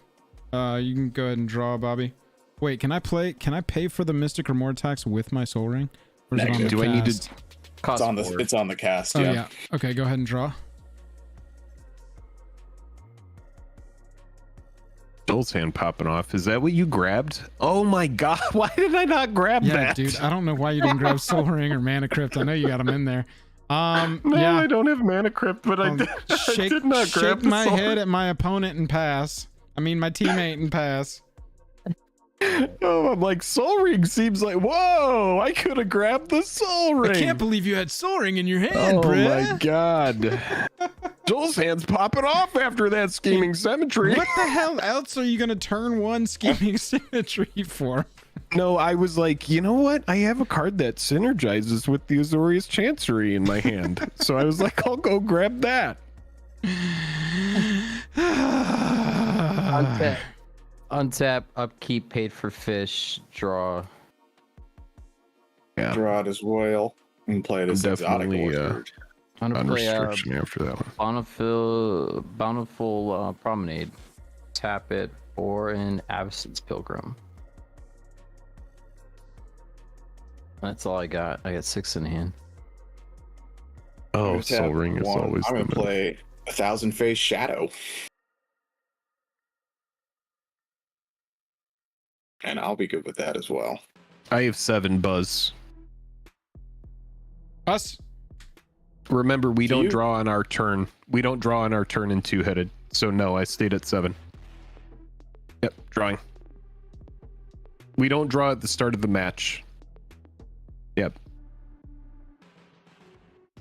You can go ahead and draw, Bobby. Wait, can I pay for the Mystic Remora tax with my Soul Ring? Or is it on the Negative. Do I need to- cast? Cost It's on the four. it's on the cast. Oh Yeah. yeah. Okay, go ahead and draw. Joel's hand popping off. Is that what you grabbed? Oh my god, why did I not grab Yeah, that? dude. I don't know why you didn't grab Soul Ring or Mana Crypt. I know you got them in there. No, Yeah. I don't have Mana Crypt, but I Shake, did not grab shake the my soul. head at my opponent and pass. I mean, my teammate and pass. Oh, I'm like, Soul Ring seems like, whoa, I could have grabbed the Soul Ring. I can't believe you had Soul Ring in your hand, Oh bruh. my god. Joel's hand's popping off after that scheming symmetry. What the hell else are you gonna turn 1 scheming symmetry for? No, I was like, you know what? I have a card that synergizes with the Azorius Chancery in my hand. So I was like, I'll go grab that. Untap, upkeep, paid for fish, draw. Yeah. Draw it as royal and play it as exotic Definitely, orchard. I'm gonna play Unrestriction after that one. bountiful promenade. Tap it or an absence pilgrim. That's all I got. I got 6 in hand. Oh, gonna Soul tap Ring is one. always I'm the gonna move. play a 1,000 Phase Shadow. And I'll be good with that as well. I have 7 Buzz. Us? Remember, we Do don't you? draw on our turn. We don't draw on our turn in 2-headed. So no, I stayed at 7. Yep, drawing. We don't draw at the start of the match. Yep.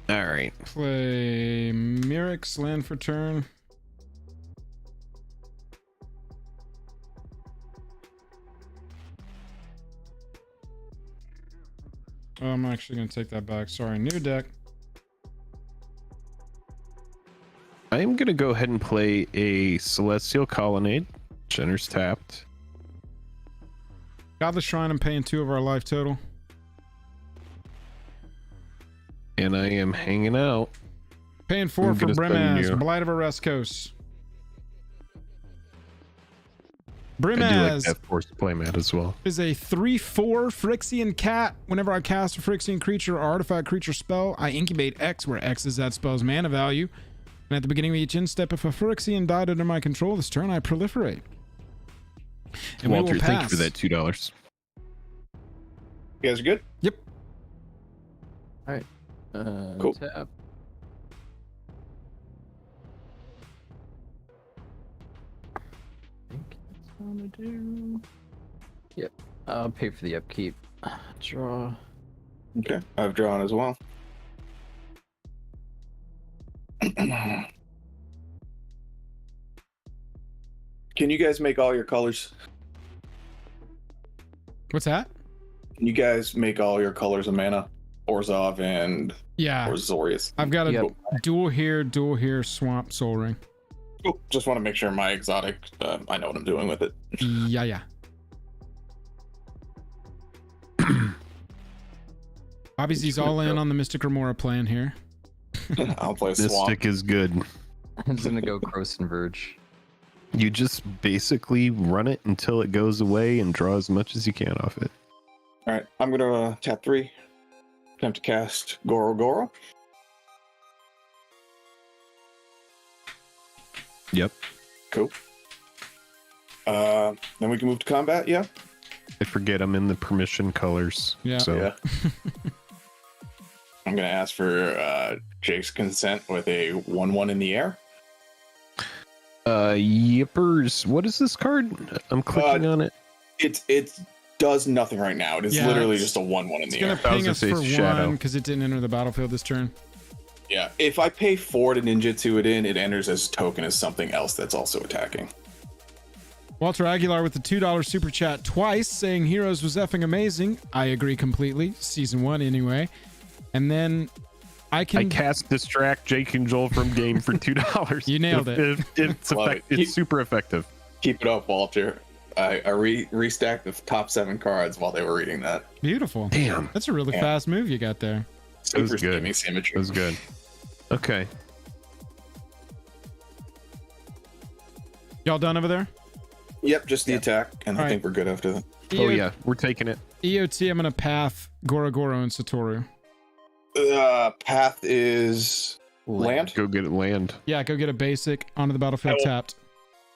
All right. Play Mirix, land for turn. Oh, I'm actually going to take that back. Sorry, new deck. I'm going to go ahead and play a Celestial Colonnade. Jenner's tapped. Godless Shrine, I'm paying 2 of our life total. And I am hanging out. Paying 4 I'm for gonna send Brimaz, you- Blight of Oreskos. I do like Brimaz that forced playmat as well. is a 3/4 Phyrexian cat. Whenever I cast a Phyrexian creature or artifact creature spell, I incubate X, where X is that spell's mana value. And at the beginning of each end step, if a Phyrexian died under my control this turn, I proliferate. And we Walter, will thank you for pass. that $2. You guys are good? Yep. Cool. Tap. I think that's what I'm gonna do. Yep. I'll pay for the upkeep. Draw. Okay. I've drawn as well. Can you guys make all your colors? What's that? Can you guys make all your colors of mana? Orzhov and Yeah. Orzorius. I've got a Yep. dual here, swamp, soul ring. Cool. Just want to make sure my exotic, I know what I'm doing with it. Yeah. Obviously, all in on the Mystic Remora plan here. I'll play Swamp. Mystic is good. I'm just gonna go Gross and Verge. You just basically run it until it goes away and draw as much as you can off it. All right. I'm going to tap 3. Attempt to cast Goro Goro. Yep. Cool. Then we can move to combat, yeah? I forget I'm in the permission colors. Yeah. So Yeah. I'm going to ask for Jake's consent with a 1/1 in the air. Yippers. What is this card? I'm clicking on it. It does nothing right now. It is Yeah, literally it's- just a 1/1 in It's the gonna air. I was ping gonna us say for Shadow. 1 because it didn't enter the battlefield this turn. Yeah. If I pay 4 to ninjutsu it in, it enters as a token as something else that's also attacking. Walter Aguilar with the $2 super chat twice, saying Heroes was effing amazing. I agree completely. Season 1 anyway. And then I can I cast Distract Jake and Joel from game for $2. You nailed it. It's, Love it. it's super effective. Keep it up, Walter. I restacked the top 7 cards while they were reading that. beautiful. Damn. That's a really Yeah. fast move you got there. That was Super good. skinny symmetry. That was good. Okay. Y'all done over there? Yep, just the attack, and I All think we're good after that. Oh yeah, we're taking it. EOT, I'm gonna path Gorogoro and Satoru. Path is land. Go get it land. Yeah, go get a basic onto the battlefield I will- tapped.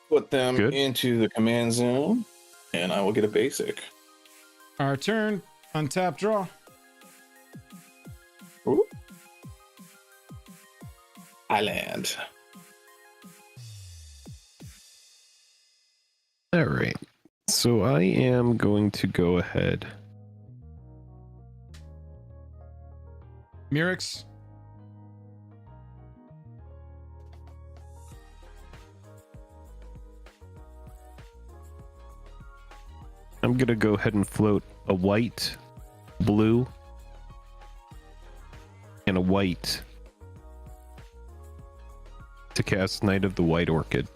Put them Good. into the command zone, and I will get a basic. Our turn. Untap, draw. Ooh. I land. All right. So I am going to go ahead. Mirix. I'm going to go ahead and float a white, blue, and a white to cast Knight of the White Orchid.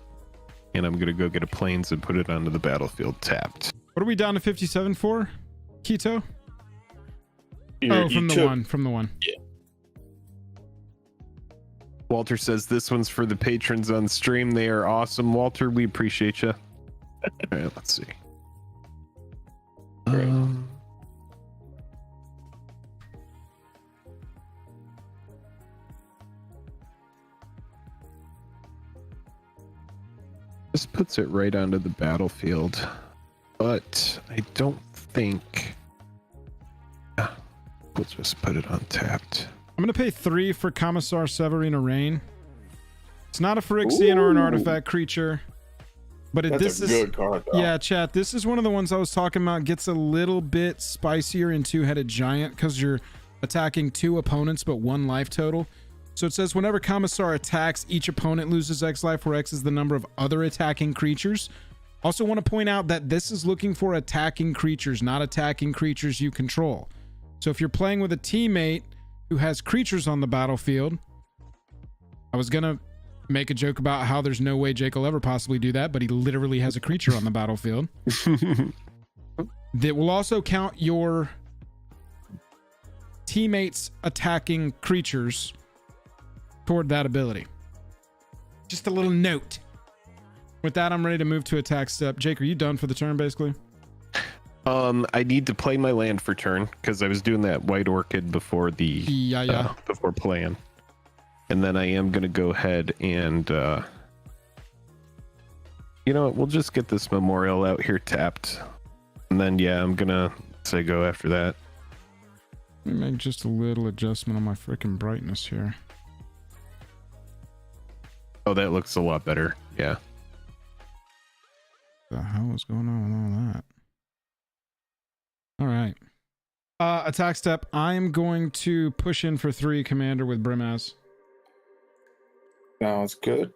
And I'm going to go get a plains and put it onto the battlefield tapped. What are we down to 57 for? Keto? You- Oh, you from the took- one. From the one. Walter says this one's for the patrons on stream. They are awesome. Walter, we appreciate you. All right, let's see. Great. This puts it right onto the battlefield, but I don't think. We'll just put it untapped. I'm going to pay 3 for Commissar Severina Rain. It's not a Phyrexian or an artifact creature, but That's a good card, though. Yeah, chat. This is one of the ones I was talking about. Gets a little bit spicier in Two-Headed Giant because you're attacking 2 opponents but 1 life total. So it says whenever Commissar attacks, each opponent loses X life, where X is the number of other attacking creatures. Also want to point out that this is looking for attacking creatures, not attacking creatures you control. So if you're playing with a teammate who has creatures on the battlefield, I was gonna make a joke about how there's no way Jake will ever possibly do that, but he literally has a creature on the battlefield. That will also count your teammates attacking creatures toward that ability. Just a little note. With that, I'm ready to move to attack step. Jake, are you done for the turn, basically? I need to play my land for turn because I was doing that white orchid before the before playing, and then I am gonna go ahead and you know what, we'll just get this memorial out here tapped, and then I'm gonna say go after that. Let me make just a little adjustment on my freaking brightness here. Oh, that looks a lot better. Yeah. The hell is going on with all that? All right. Attack step. I'm going to push in for 3 commander with Brimaz. Sounds good.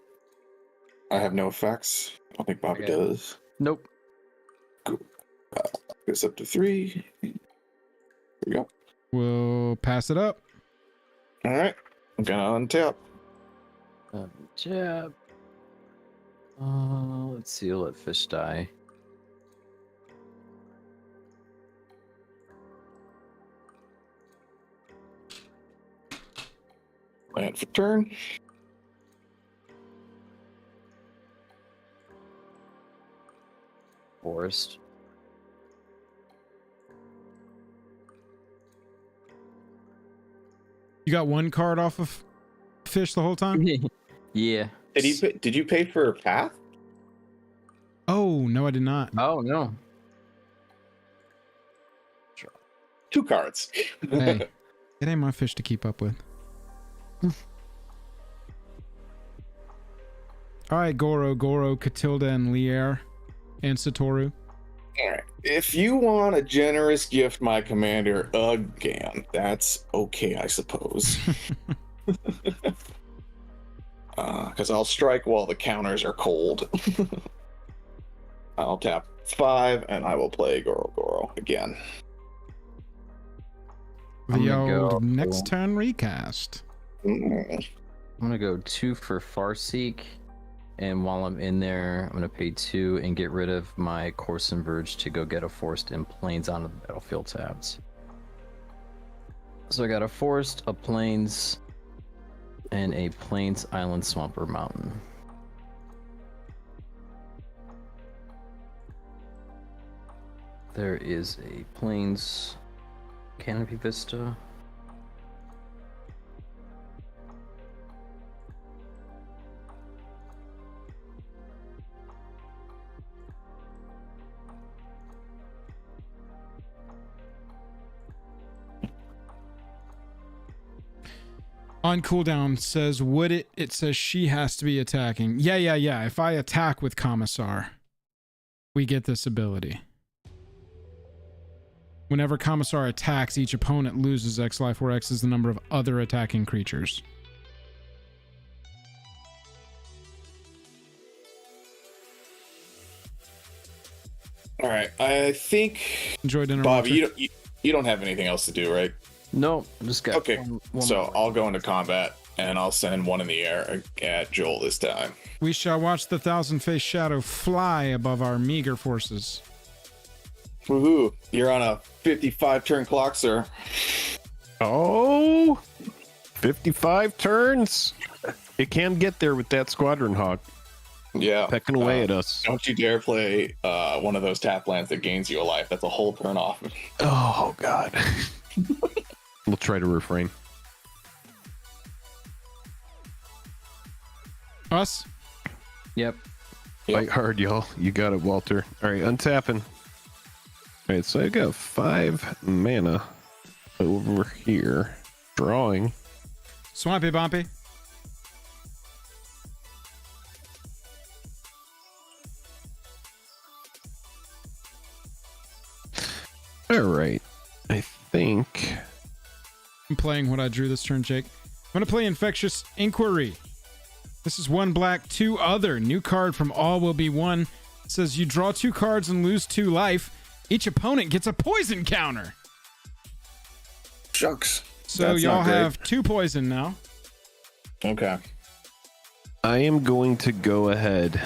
I have no effects. I don't think Bobby does. Nope. Cool. This up to 3. Here we go. We'll pass it up. All right. I'm gonna untap. Jab. Let's see. I'll let fish die. Land for turn. Forest. You got 1 card off of fish the whole time? Yeah. Did you pay for a path? Oh, no, I did not. Oh no. 2 cards. Hey, it ain't my fish to keep up with. All right, Goro, Catilda, and Lier, and Satoru. All right. If you want to generous gift my commander again, that's okay, I suppose. Because I'll strike while the counters are cold. I'll tap 5 and I will play Goro again. The old next turn recast. Mm. I'm gonna go 2 for Farseek, and while I'm in there, I'm gonna pay 2 and get rid of my Corson Verge to go get a Forest and Plains onto the battlefield tabs. So I got a Forest, a Plains, and a Plains Island Swamper Mountain. There is a Plains Canopy Vista. On cooldown says, would it? It says she has to be attacking. Yeah. If I attack with Commissar, we get this ability. Whenever Commissar attacks, each opponent loses X life, where X is the number of other attacking creatures. All right. I think, Enjoy dinner, Bobby, Walter. you don't have anything else to do, right? No, I just got Okay. one So more. I'll go into combat and I'll send one in the air at Joel this time. We shall watch the thousand-faced shadow fly above our meager forces. Woohoo! You're on a 55 turn clock, sir. Oh, 55 turns. It can get there with that Squadron Hawk Yeah. pecking away at us. Don't you dare play one of those tap lands that gains you a life. That's a whole turn off. Oh, God. We'll try to refrain. Us? Yep. Fight hard, y'all. You got it, Walter. All right, untapping. All right, so I got 5 mana over here. Drawing. Swampy Bompy. All right. I think I'm playing what I drew this turn, Jake. I'm going to play Infectious Inquiry. This is 1 black, 2 other. New card from All Will Be One. It says you draw 2 cards and lose 2 life. Each opponent gets a poison counter. Shucks. So That's y'all not great. have 2 poison now. Okay. I am going to go ahead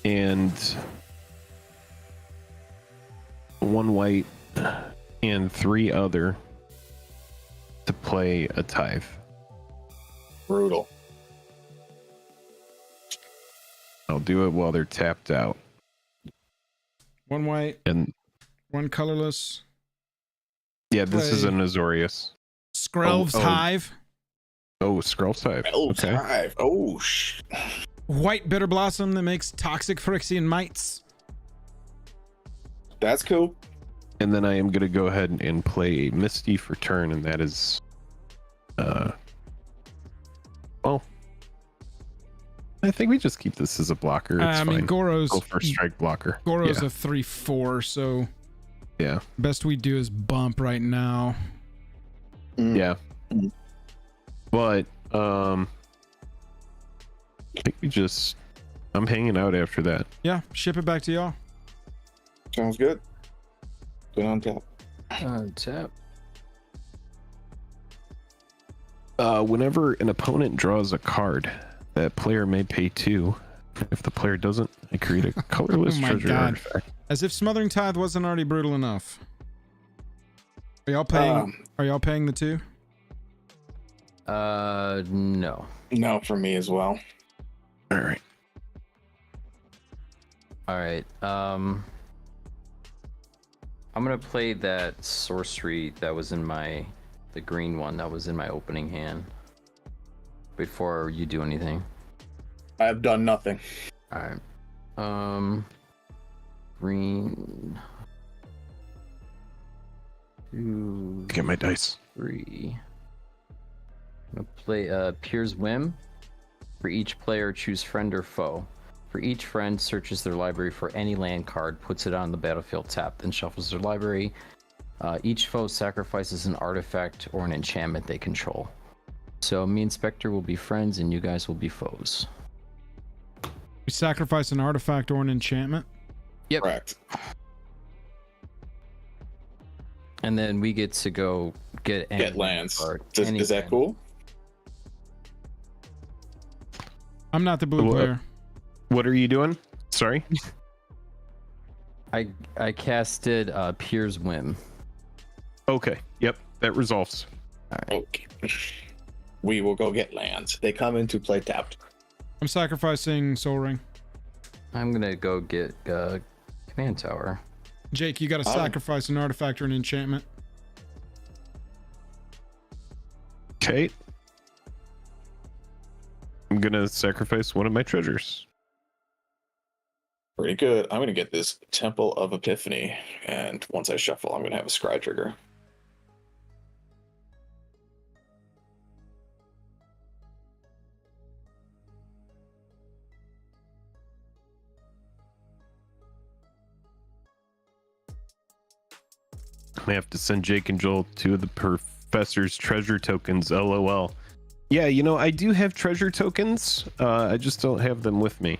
and 1 white and 3 other to play a tithe. Brutal. I'll do it while they're tapped out. 1 white, And 1 colorless. yeah, this is Play. an Azorius. Skrelv's Oh. Hive. Oh, Scroll Tithe. Oh, Okay. drive. Oh, White Bitter Blossom that makes Toxic Phyrexian Mites. that's cool. And then I am going to go ahead and play a Misty for turn, and that is, well, I think we just keep this as a blocker. It's I mean, fine. Goro's Go for strike blocker. Goro's Yeah. a 3/4, so Yeah. best we do is bump right now. Yeah. Mm. But I think I'm hanging out after that. Yeah, ship it back to y'all. Sounds good. Good on tap. Tap. Whenever an opponent draws a card, that player may pay 2. If the player doesn't, I create a colorless Oh my treasure God. artifact. As if Smothering Tithe wasn't already brutal enough. Are y'all paying? Are y'all paying the 2? No. No, for me as well. All right. All right. I'm gonna play that sorcery that was in the green one that was in my opening hand. Before you do anything. I've done nothing. All right. Green. 2, Get my dice. 3. I'm gonna play Pier's Whim. For each player, choose friend or foe. For each friend, searches their library for any land card, puts it on the battlefield tapped, then shuffles their library. Each foe sacrifices an artifact or an enchantment they control. So me and Spectre will be friends, and you guys will be foes. We sacrifice an artifact or an enchantment. Yep. Correct. And then we get to go get any Get lands. card, Is any that land. cool? I'm not the blue Well, player. What are you doing? Sorry. I casted Pier's Whim. Okay. Yep. That resolves. Okay. We will go get lands. They come into play tapped. I'm sacrificing Soul Ring. I'm gonna go get Command Tower. Jake, you got to Oh. sacrifice an artifact or an enchantment. Okay. I'm gonna sacrifice one of my treasures. Pretty good. I'm going to get this Temple of Epiphany. And once I shuffle, I'm going to have a scry trigger. I have to send Jake and Joel 2 of the professor's treasure tokens. LOL. Yeah, I do have treasure tokens. I just don't have them with me.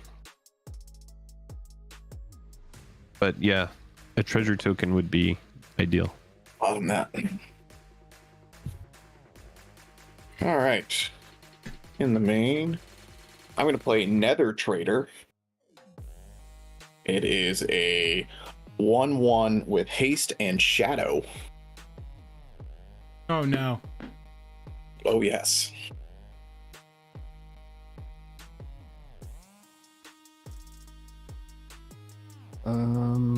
But yeah, a treasure token would be ideal. Other than that. All right. In the main, I'm going to play Nether Trader. It is a 1/1 with haste and shadow. Oh no. Oh, yes.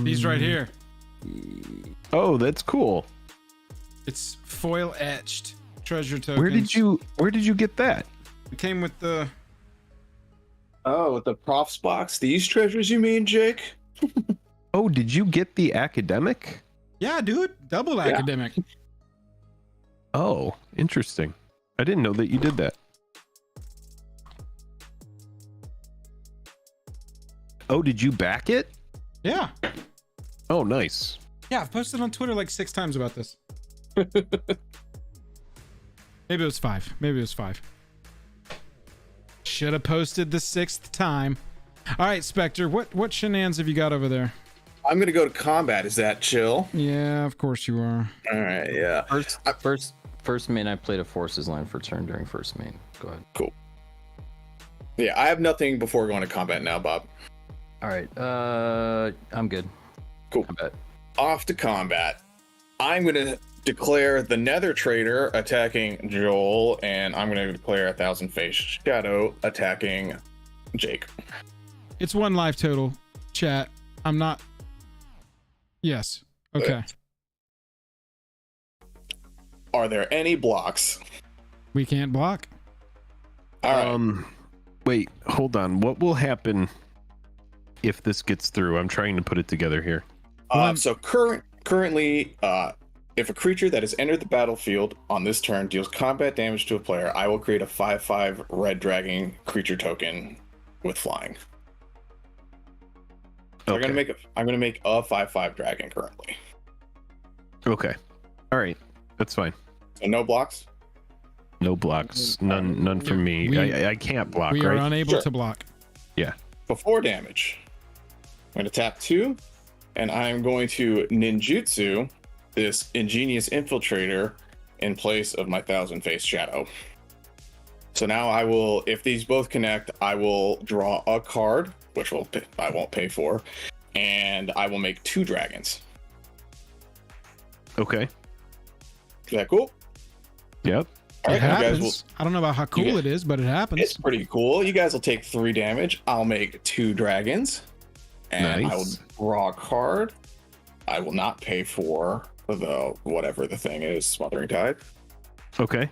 He's right here. Oh, that's cool. It's foil etched treasure tokens. Where did you get that? It came with the Oh, with the profs box, these treasures you mean, Jake? Oh, did you get the academic? Yeah, dude. Double academic. Oh, interesting. I didn't know that you did that. Oh, did you back it? Yeah. Oh, nice. Yeah, I've posted on Twitter like 6 times about this. Maybe it was 5. Maybe it was 5. Should have posted the 6th time. All right, Spectre, what shenanigans have you got over there? I'm gonna go to combat. Is that chill? Yeah, of course you are. All right, yeah. First main, I played a forces land for turn during first main. Go ahead. Cool. Yeah, I have nothing before going to combat now, Bob. All right. I'm good. Cool. Combat. Off to combat. I'm gonna declare the Nether Trader attacking Joel, and I'm gonna declare 1,000 Face Shadow attacking Jake. It's 1 life total, chat. I'm not. Yes. Okay. Are there any blocks? We can't block. All right. Wait, hold on. What will happen if this gets through? I'm trying to put it together here. So currently, if a creature that has entered the battlefield on this turn deals combat damage to a player, I will create a 5/5 red dragon creature token with flying. So Okay. I'm gonna make a 5/5 dragon currently. Okay. All right. That's fine. So no blocks. No blocks. None from me. I can't block, We are right? unable Sure. to block. Yeah. Before damage, I'm gonna tap 2, and I'm going to ninjutsu this ingenious infiltrator in place of my 1,000 Face Shadow. So now I will, if these both connect, I will draw a card, which I won't pay for, and I will make 2 dragons. Okay. Is that cool? Yep. All It right, you guys happens. will. I don't know about how cool Yeah. it is, but it happens. It's pretty cool. You guys will take 3 damage. I'll make 2 dragons, and I will Nice. draw a card. I will not pay for the whatever the thing is, Smothering Tide. Okay.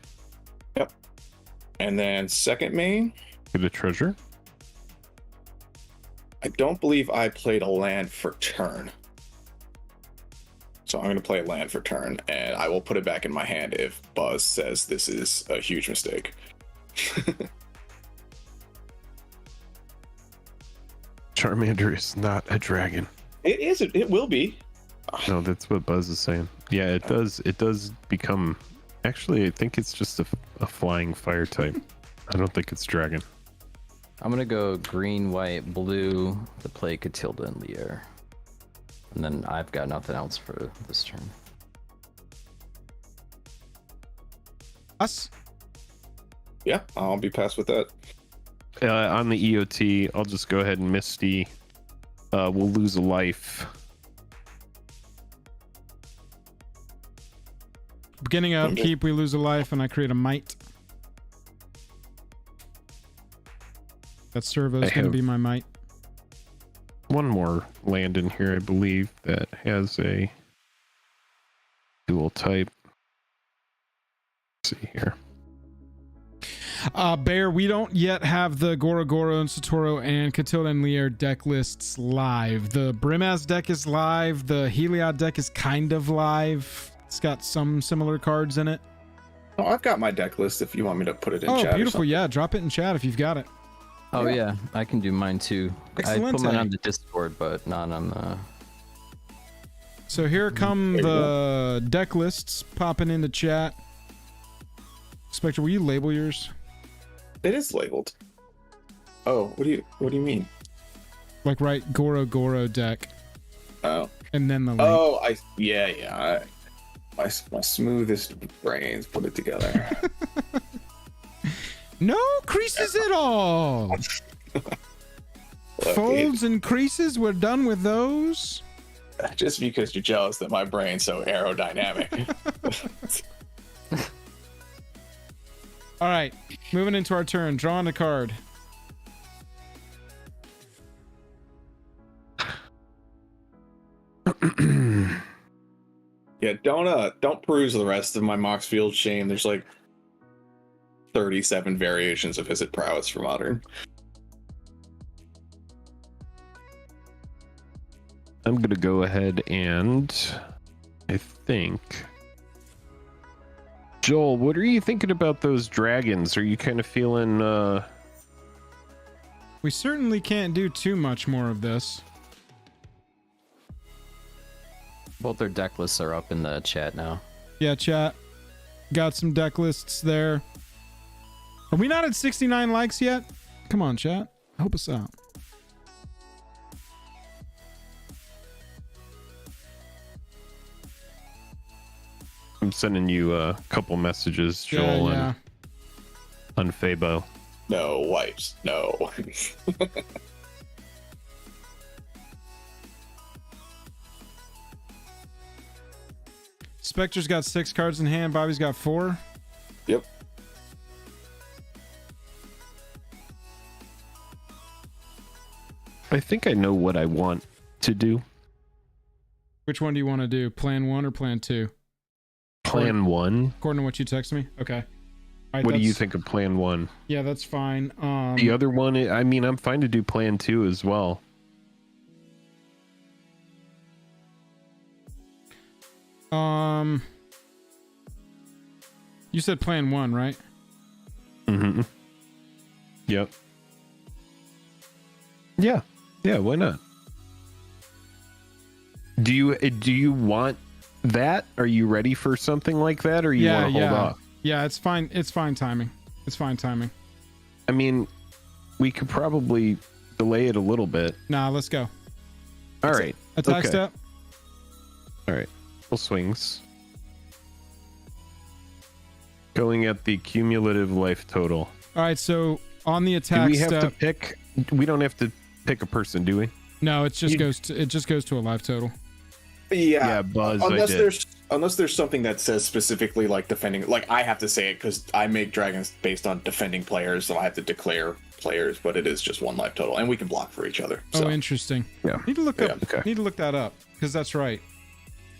And then second main, Get a treasure. I don't believe I played a land for turn. So I'm going to play a land for turn, and I will put it back in my hand if Buzz says this is a huge mistake. Charmander is not a dragon. It is. It will be. No, that's what Buzz is saying. Yeah, it does. It does become. Actually, I think it's just a flying fire type. I don't think it's dragon. I'm gonna go green, white, blue to play Catilda and Lier. And then I've got nothing else for this turn. Us? Yeah, I'll be passed with that. On the EOT, I'll just go ahead and Misty. We'll lose a life. Beginning of Okay. upkeep, we lose a life, and I create a might. That servo is I going to have- be my might. One more land in here, I believe, that has a dual type. Let's see here. Bear, we don't yet have the Gorogoro and Satoru and Catilda and Lier deck lists live. The Brimaz deck is live. The Heliod deck is kind of live. It's got some similar cards in it. Oh, I've got my deck list if you want me to put it in Oh, chat. or beautiful. something. Yeah, drop it in chat if you've got it. Oh yeah, I can do mine too. I put mine Excelente. on the Discord, but not on the. So here come There you the deck lists popping into chat. Spectre, will you label yours? It is labeled. Oh, what do you mean? Like write Goro deck Oh, and then the link. oh, my smoothest brains put it together. No creases at all. Look, Folds and creases, we're done with those. just because you're jealous that my brain's so aerodynamic. All right, moving into our turn. Drawing a card. Yeah, don't peruse the rest of my Mox Field shame. There's like 37 variations of Visit Prowess for Modern. I'm gonna go ahead and I think. Joel, what are you thinking about those dragons? Are you kind of feeling We certainly can't do too much more of this. Both their deck lists are up in the chat now. Yeah, chat. Got some deck lists there. Are we not at 69 likes yet? Come on, chat. Help us out. I'm sending you a couple messages, Joel, Yeah. and on Fabo. No wipes. No. Spectre's got 6 cards in hand. Bobby's got 4. Yep. I think I know what I want to do. Which one do you want to do? Plan 1 or plan 2? Plan 1. According to what you text me. Okay. All right, What do you that's- think of plan 1? Yeah, that's fine. The other one, I mean, I'm fine to do plan 2 as well. You said plan 1, right? Mm-hmm. Yep. Yeah. Yeah, why not? Do you want that? Are you ready for something like that, or you want to hold off? Yeah, it's fine. It's fine timing. It's fine timing. I mean, we could probably delay it a little bit. Nah, let's go. All right. Attack Okay. step. All right. Full swings. Going at the cumulative life total. All right, so on the Do attack we have step. to pick? We don't have to pick a person, do we? No, it just goes to a live total. Yeah. Buzz. Unless there's something that says specifically like defending, like I have to say it because I make dragons based on defending players, so I have to declare players, but it is just 1 life total, and we can block for each other. So. Oh, interesting. Yeah. Need to look up. Okay. Need to look that up because that's right.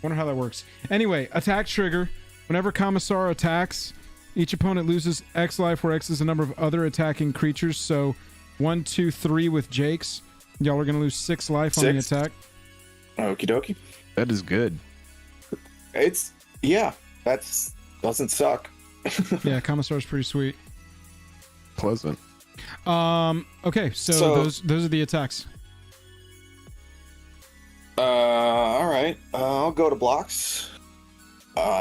Wonder how that works. Anyway, attack trigger. Whenever Commissar attacks, each opponent loses X life, where X is the number of other attacking creatures. So 1, 2, 3 with Jake's. Y'all are gonna lose 6 life on the 6? attack. Okie dokie. That is good. That's doesn't suck. Yeah, Commissar's pretty sweet. Pleasant. Okay, so those are the attacks. All right. I'll go to blocks.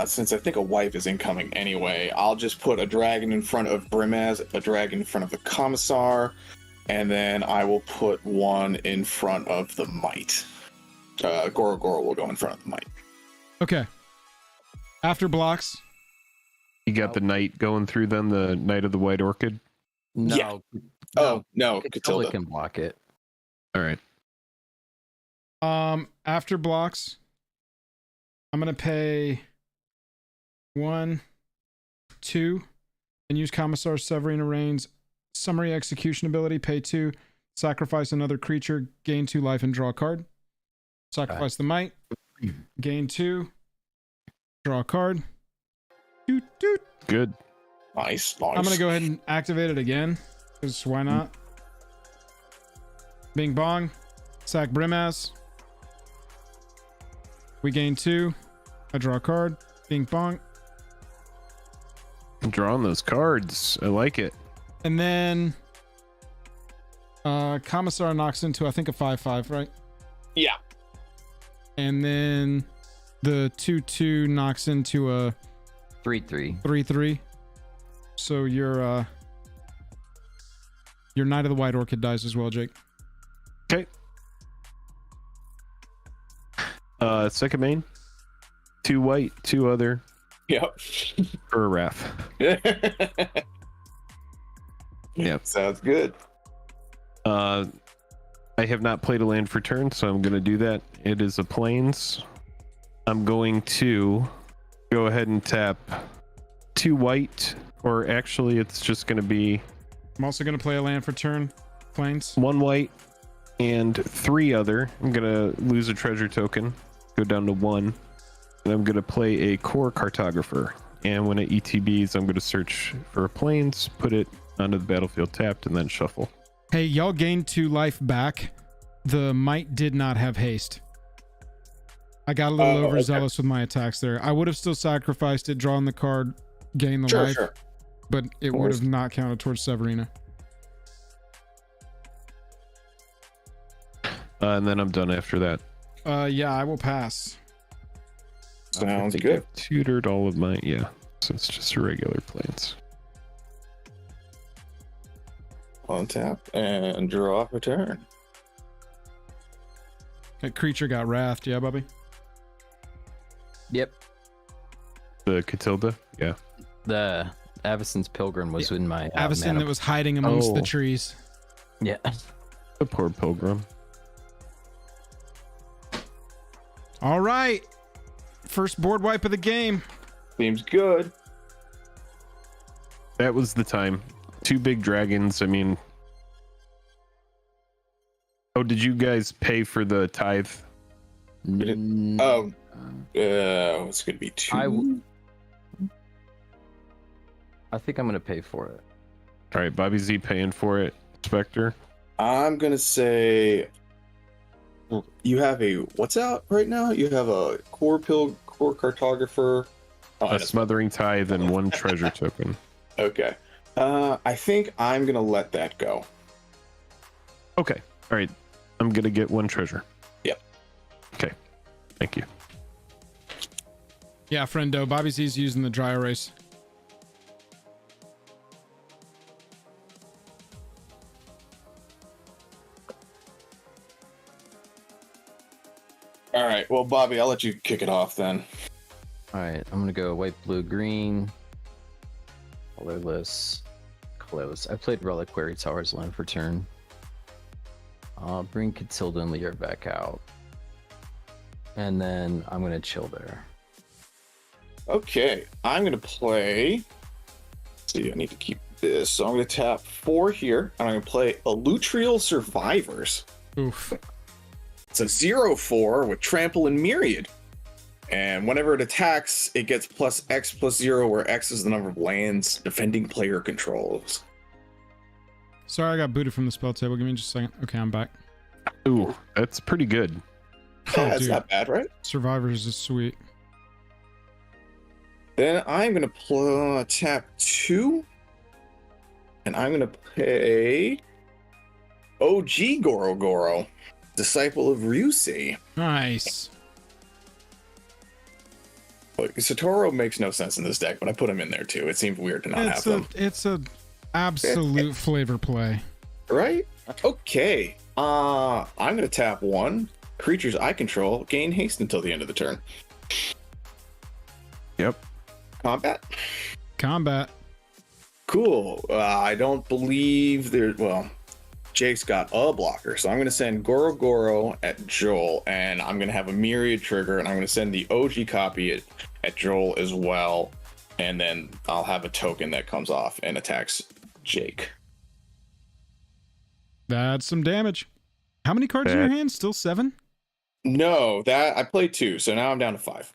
Since I think a wife is incoming anyway, I'll just put a dragon in front of Brimaz, a dragon in front of the Commissar, and then I will put 1 in front of the Might. Goro will go in front of the Might. Okay. After blocks. You got the knight going through them, the Knight of the White Orchid. No. Yeah. Oh, no, Catilda Catilda. can block it. All right. After blocks, I'm gonna pay 1, 2, and use Commissar Severina Reigns' summary execution ability. Pay 2, sacrifice another creature, gain 2 life, and draw a card. Sacrifice the Might, gain 2, draw a card. Doot, doot. Good. Nice. I'm gonna go ahead and activate it again, because why not? Bing bong, sack Brimaz. We gain 2. I draw a card. Bing bong. I'm drawing those cards. I like it. And then Commissar knocks into, I think, a 5/5, right? Yeah. And then the 2/2 knocks into a 3/3. 3/3. So your Knight of the White Orchid dies as well, Jake. Okay. Second main. 2 white, 2 other Yep. for a Wrath. Yep. Sounds good. I have not played a land for turn, so I'm going to do that. It is a plains. I'm going to go ahead and tap 2 white, or actually it's just going to be I'm also going to play a land for turn. Plains. 1 white and 3 other. I'm going to lose a treasure token, go down to 1, and I'm going to play a core cartographer. And when it ETBs, I'm going to search for a plains, put it onto the battlefield tapped, and then shuffle. Hey, y'all gained 2 life back. The Might did not have haste. I got a little Okay. overzealous with my attacks there. I would have still sacrificed it, drawn the card, gained the Sure, life, sure. but it Of would course. have not counted towards Severina. And then I'm done after that. Yeah, I will pass. Sounds I think good. I've tutored all of my, yeah. So it's just regular plans. Untap and draw off a turn. That creature got wrathed, yeah, Bobby? Yep. The Catilda, yeah. The Avacyn's Pilgrim was in my Avacyn mana. that was hiding amongst the Oh. trees. Yeah. The poor pilgrim. All right. First board wipe of the game. Seems good. That was the time. 2 big dragons. I mean, oh, did you guys pay for the tithe? Mm, Oh, it's gonna be 2. I think I'm gonna pay for it. All right, Bobby Z paying for it. Spectre. I'm gonna say you have a what's out right now? You have a core cartographer. Oh, A smothering tithe and 1 treasure token. okay. I think I'm gonna let that go. Okay. All right. I'm gonna get 1 treasure. Yep. Okay. Thank you. Yeah, friendo. Bobby Z's using the dry erase. All right. Well, Bobby, I'll let you kick it off then. All right, I'm gonna go white, blue, green, colorless, close. I played Reliquary Towers land for turn. I'll bring Catilda and Lear back out, and then I'm gonna chill there. Okay. I'm gonna play. Let's see, I need to keep this. So I'm gonna tap 4 here, and I'm gonna play Elutrial Survivors. Oof. It's a 0/4 with Trample and Myriad. And whenever it attacks, it gets plus X plus 0, where X is the number of lands defending player controls. Sorry, I got booted from the spell table. Give me just a second. Okay, I'm back. Ooh, that's pretty good. Oh, That's dude. not bad, right? Survivors is sweet. Then I'm going to tap 2. And I'm going to play OG Goro Goro, Disciple of Ryusei. Nice. Like, Satoru makes no sense in this deck, but I put him in there too. It seemed weird to not have him. It's a absolute flavor play. Right? Okay. I'm gonna tap 1. Creatures I control gain haste until the end of the turn. Yep. Combat. Combat. Cool. I don't believe there. Well, Jake's got a blocker, so I'm gonna send Goro Goro at Joel, and I'm gonna have a Myriad trigger, and I'm gonna send the OG copy at Joel as well, and then I'll have a token that comes off and attacks Jake. That's some damage. How many cards in your hand? Still 7? No, that I played 2, so now I'm down to 5.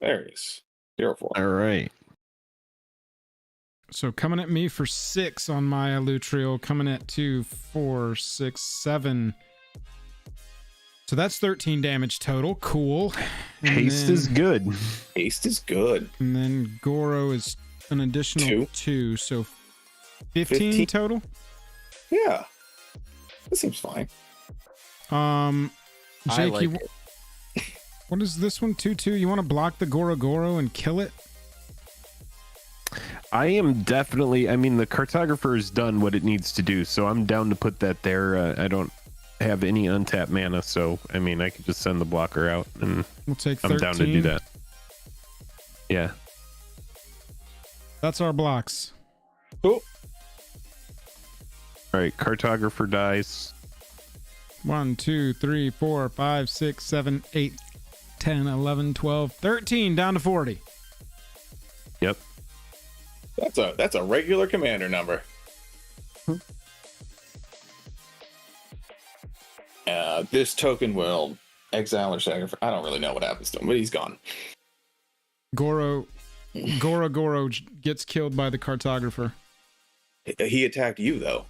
There it is. 0/4. All right. So coming at me for 6 on my Elutrial, coming at 2, 4, 6, 7. So that's 13 damage total. Cool. And Haste then- is good. Haste is good. And then Goro is an additional 2, so 15 15. total. Yeah. That seems fine. I Jake, like it. what is this one? 2/2. You want to block the Goro Goro and kill it? I am definitely, I mean, the cartographer has done what it needs to do, so I'm down to put that there. I don't have any untapped mana, so I mean, I could just send the blocker out, and We'll take 13. I'm down to do that. Yeah. That's our blocks. Cool. All right, cartographer dies. 1, 2, 3, 4, 5, 6, 7, 8, 10, 11, 12, 13, down to 40. Yep. That's a regular commander number. This token will exile or sacrifice. I don't really know what happens to him, but he's gone. Goro Goro gets killed by the cartographer. He attacked you though.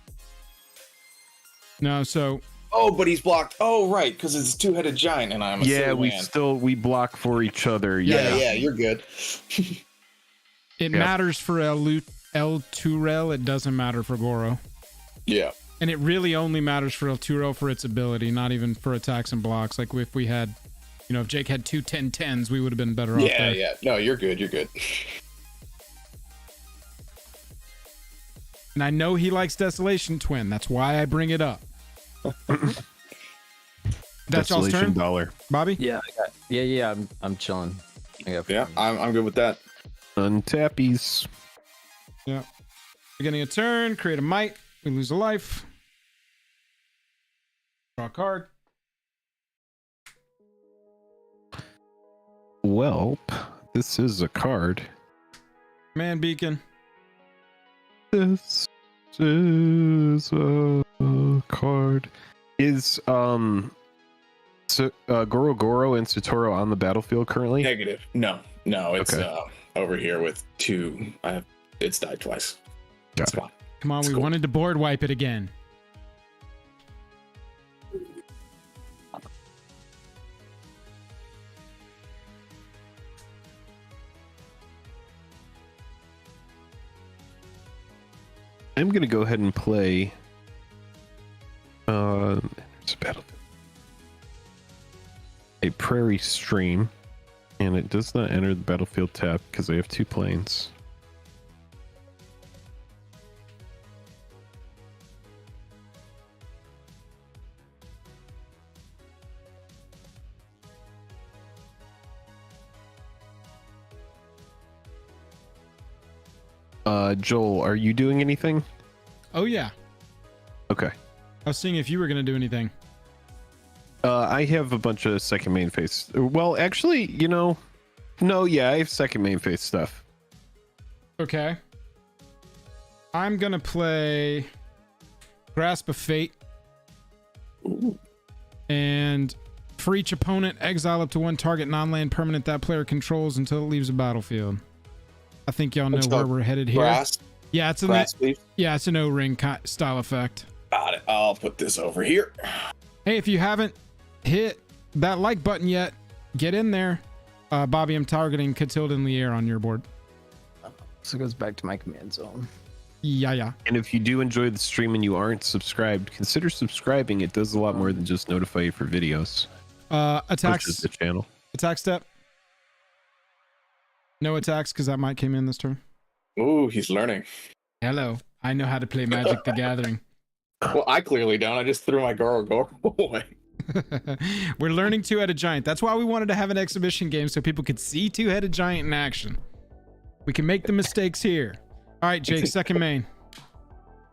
No, so Oh, but he's blocked. Oh, right, because it's a two-headed giant, and I'm a Yeah, silly we man. we block for each other. Yeah, you're good. it matters for El Turel. It doesn't matter for Goro. Yeah. And it really only matters for El Turel for its ability, not even for attacks and blocks. Like if we had, if Jake had 2 10-10s, we would have been better off there. Yeah. No, you're good. You're good. And I know he likes Desolation Twin. That's why I bring it up. That's y'all's Desolation turn, dollar. Bobby? Yeah, I'm chilling. Yeah, I'm good with that. Untappies. Yeah. Beginning a turn, create a might. We lose a life. Draw a card. Welp, this is a card. Man Beacon. This is a card. Is Goro and Satoru on the battlefield currently? Negative. No, it's Okay. over here with 2. It's died twice. Got It's it. fine. Come on, It's we cool. wanted to board wipe it again. I'm gonna go ahead and play. It's a battlefield. A prairie stream, and it does not enter the battlefield tab because I have 2 planes. Joel, are you doing anything? Oh, yeah. Okay. I was seeing if you were going to do anything. I have a bunch of second main phase. Well, actually, no, yeah, I have second main phase stuff. Okay. I'm going to play Grasp of Fate. Ooh. And for each opponent, exile up to 1 target non-land permanent that player controls until it leaves the battlefield. I think y'all know where we're headed here. Grass. Yeah, it's an O-ring style effect. Got it. I'll put this over here. Hey, if you haven't hit that like button yet, get in there. Bobby, I'm targeting Catilda and Lier on your board. So it goes back to my command zone. Yeah. And if you do enjoy the stream and you aren't subscribed, consider subscribing. It does a lot more than just notify you for videos. Attacks. Pushes the channel. Attack step. No attacks because that might came in this turn. Ooh, he's learning. Hello. I know how to play Magic the Gathering. Well, I clearly don't. I just threw my Goro away. We're learning two-headed giant. That's why we wanted to have an exhibition game so people could see two-headed giant in action. We can make the mistakes here. All right, Jake, second main.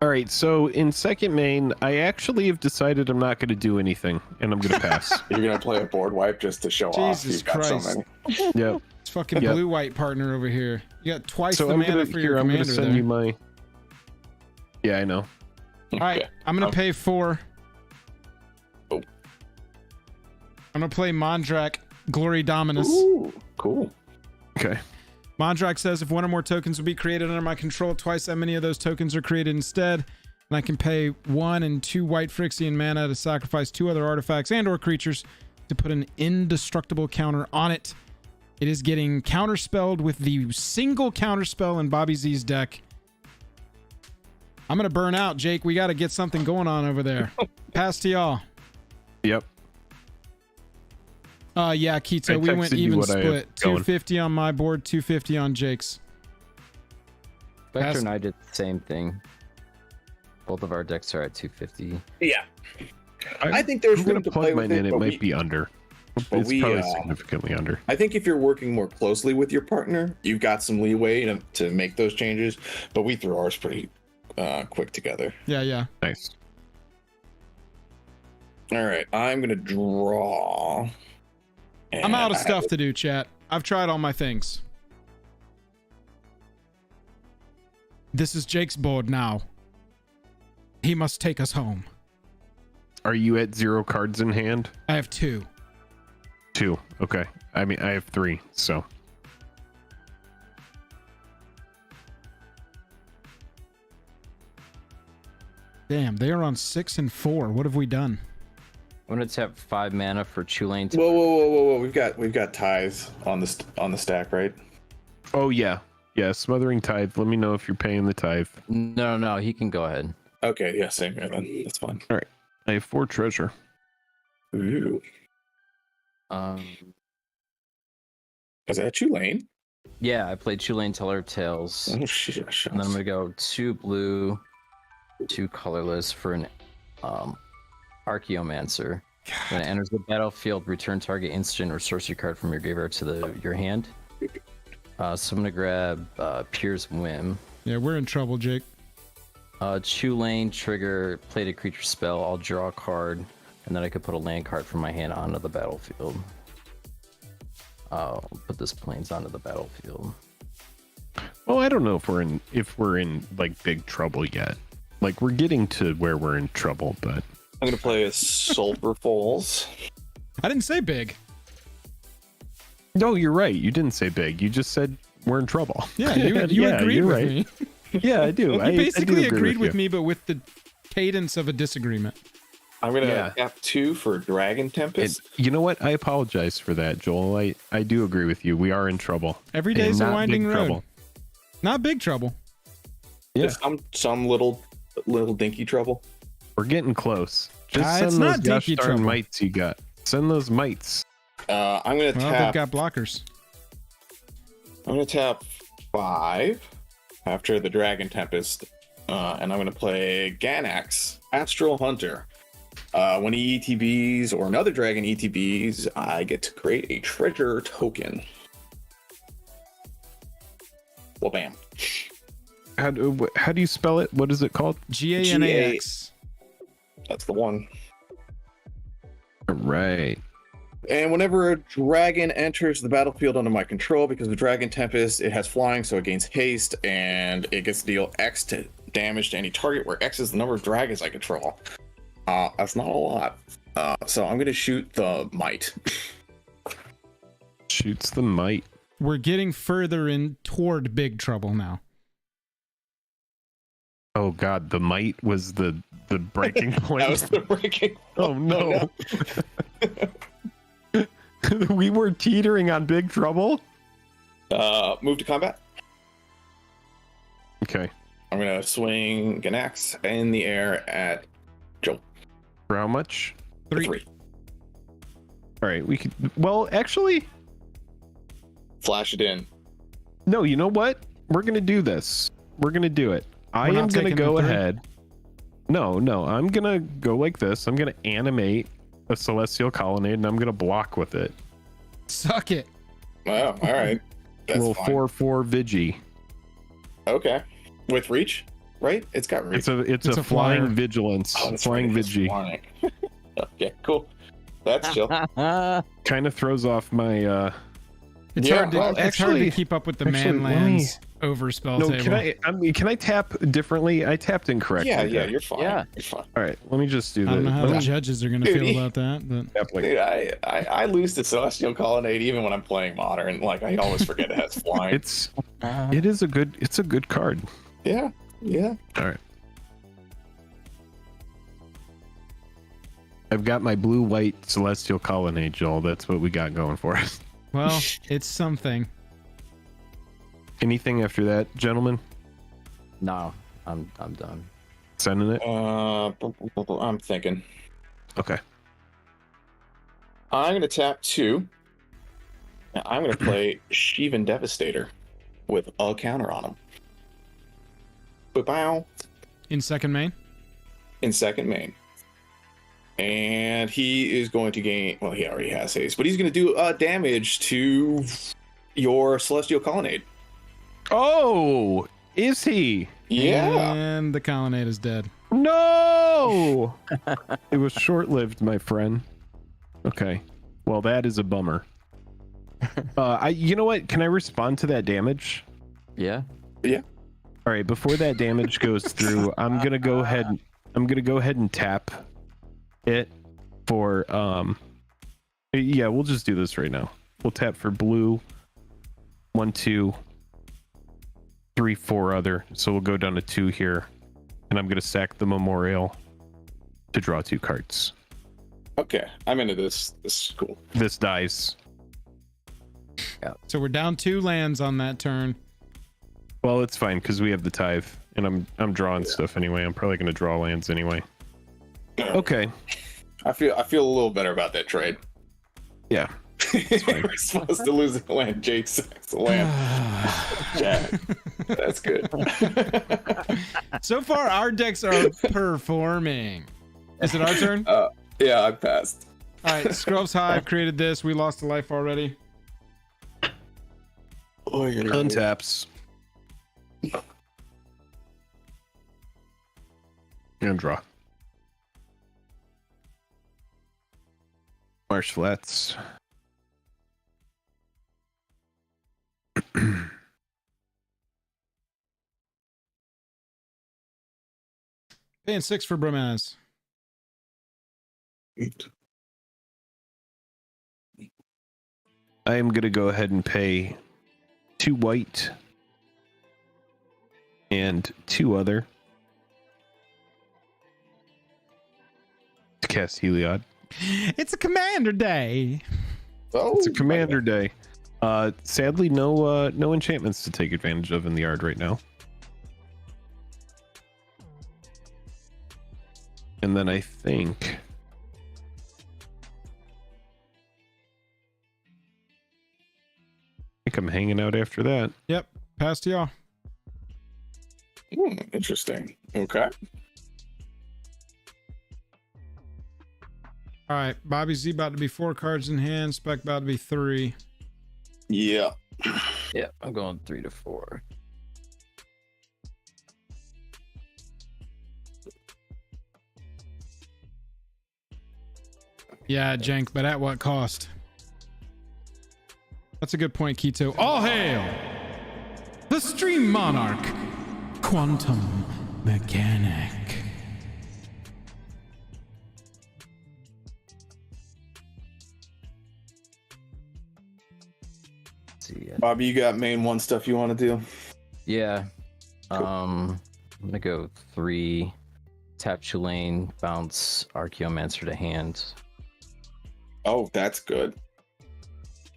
All right, so in second main, I actually have decided I'm not going to do anything, and I'm going to pass. You're gonna play a board wipe just to show off. Jesus You've got so Christ. many. Yep. It's fucking Yep. blue-white partner over here. You got twice So the I'm mana gonna for your I'm gonna commander send there. you my. Yeah, I know. All right, I'm gonna pay 4. Oh. I'm gonna play Mondrak, Glory Dominus. Ooh, cool. Okay. Mondrak says if 1 or more tokens will be created under my control, twice that many of those tokens are created instead, and I can pay 1 and 2 white Phyrexian mana to sacrifice 2 other artifacts and/or creatures to put an indestructible counter on it. It is getting counterspelled with the single counterspell in Bobby Z's deck. I'm gonna burn out, Jake. We got to get something going on over there. Pass to y'all. Yep. Yeah, I Keto, we went texted you even what I have split. going. 250 on my board, 250 on Jake's. Spectre and I did the same thing. Both of our decks are at 250. Yeah. I think there's I'm gonna room to plug play mine with in. it, It but might be under. It's we, probably significantly under. I think if you're working more closely with your partner, you've got some leeway to make those changes. But we threw ours pretty quick together. Yeah. Nice. All right, I'm gonna draw. I'm out of stuff to do, chat. I've tried all my things. This is Jake's board now. He must take us home. Are you at 0 cards in hand? I have 2. 2. Okay. I mean, I have 3. So Damn, they are on 6 and 4. What have we done? I'm gonna tap 5 mana for Chulane. Whoa! We've got ties on the stack, right? Oh yeah, Smothering Tithe. Let me know if you're paying the tithe. No, he can go ahead. Okay, yeah, same here then. That's fine. All right, I have 4 treasure. Ooh, is that Tulane? Yeah, I played Chulane Teller of Tales. Oh shit! And then I'm gonna go 2 blue, 2 colorless for an Archaeomancer. When it enters the battlefield, return target instant or sorcery card from your graveyard to your hand. So I'm gonna grab Pierce Whim. Yeah, we're in trouble, Jake. Chulane trigger, played a creature spell. I'll draw a card, and then I could put a land card from my hand onto the battlefield. I'll put this plains onto the battlefield. Well, I don't know if we're in like big trouble yet. Like we're getting to where we're in trouble, but I'm gonna play a Sulphur Falls. I didn't say big. no, you're right. You didn't say big. You just said we're in trouble. Yeah, you Yeah, agreed you're with right. me. Yeah, I do. You I basically do agree agreed with you. me, but with the cadence of a disagreement. I'm gonna Yeah. tap 2 for Dragon Tempest. You know what? I apologize for that, Joel. I do agree with you. We are in trouble. Every And day's a not winding big road. trouble. Not big trouble. Yeah, Some little dinky trouble. we're getting close. Just it's send not those gosh dinky darn trouble. mites you got. Send those mites. I'm gonna Well, they've tap. got blockers. I'm gonna tap 5 after the Dragon Tempest, and I'm gonna play Ganax, Astral Hunter. When he ETBs or another dragon ETBs, I get to create a treasure token. Well, bam. How do you spell it? What is it called? GANAX. That's the one. Right. And whenever a dragon enters the battlefield under my control, because of Dragon Tempest, it has flying, so it gains haste, and it gets to deal X to damage to any target, where X is the number of dragons I control. That's not a lot. So I'm gonna shoot the Might. Shoots the mite. We're getting further in toward big trouble now. Oh god, the mite was the breaking point. That was the breaking. Oh no. We were teetering on big trouble. Move to combat. Okay. I'm gonna swing Ganax in the air at Joel. For how much? 3. All right, we could. Well, actually, Flash it in. no. You know what? We're gonna do this. We're gonna do it. I We're am not gonna taking go the 3? ahead. No. I'm gonna go like this. I'm gonna animate a celestial colonnade, and I'm gonna block with it. Suck it. Oh, all right. That's Little fine. 4/4 Vigi. Okay. With reach, right? It's got reach. It's It's a a flying flyer. vigilance. Oh, that's Flying right, it's Vigi. flying. Okay, cool. That's chill. Kind of throws off my. It's Yeah, hard to well, it's hard to actually- keep up with the actually, let manlands overspell No, table. can I tap differently? I tapped incorrectly. Yeah, there. you're fine. Yeah. You're fine. All right, let me just do I don't know this. how the judges are going to Dude, feel about that, but Tap like- Dude, I lose to Celestial Colonnade even when I'm playing Modern. Like, I always forget it has flying. It's a good card. Yeah. All right. I've got my blue-white celestial colonnade, Joel. That's what we got going for us. well, it's something. Anything after that, gentlemen? No, I'm done. Sending it. I'm thinking. Okay. I'm gonna tap 2. Now I'm gonna play Sheevan Devastator with a counter on him. Bow In second main? in second main. And he is going to gain, well, he already has haste, but he's going to do damage to your Celestial Colonnade. Oh, is he? Yeah. And the colonnade is dead. No. It was short-lived, my friend. Okay. Well, that is a bummer. You know what? Can I respond to that damage? Yeah. All right. Before that damage goes through, I'm gonna go ahead and tap it for yeah, we'll just do this right now. We'll tap for blue 1 2 3 4 other, so we'll go down to 2 here. and I'm going to sack the Memorial to draw 2 cards. Okay, I'm into this. This is cool. This dies. So we're down 2 lands on that turn. Well, it's fine because we have the tithe, and I'm drawing stuff anyway. I'm probably going to draw lands anyway. Okay. I feel a little better about that trade. Yeah. We're supposed to lose a land. Jake sacks a land. Yeah, that's good. So far, our decks are performing. Is it our turn? Yeah, I passed. All right, Scrubs Hive created this. We lost a life already. Oh, you're Untaps. And draw. Marsh Flats. Paying 6 for Bromaz. I am going to go ahead and pay 2 white and 2 other to cast Heliod. It's a commander day. Oh, It's a commander day. Sadly, no enchantments to take advantage of in the yard right now. And then I think I'm hanging out after that. Yep, pass to y'all. Interesting. Okay. All right, Bobby Z about to be 4 cards in hand. Spec about to be 3. Yeah. Yeah, I'm going 3 to 4. Yeah, Jank, but at what cost? That's a good point, Keto. All hail the Stream Monarch, Quantum Mechanic. See, Bobby, you got main 1 stuff you want to do? yeah. Cool. I'm gonna go 3, tap Tulane, bounce Archaeomancer to hand. Oh, that's good.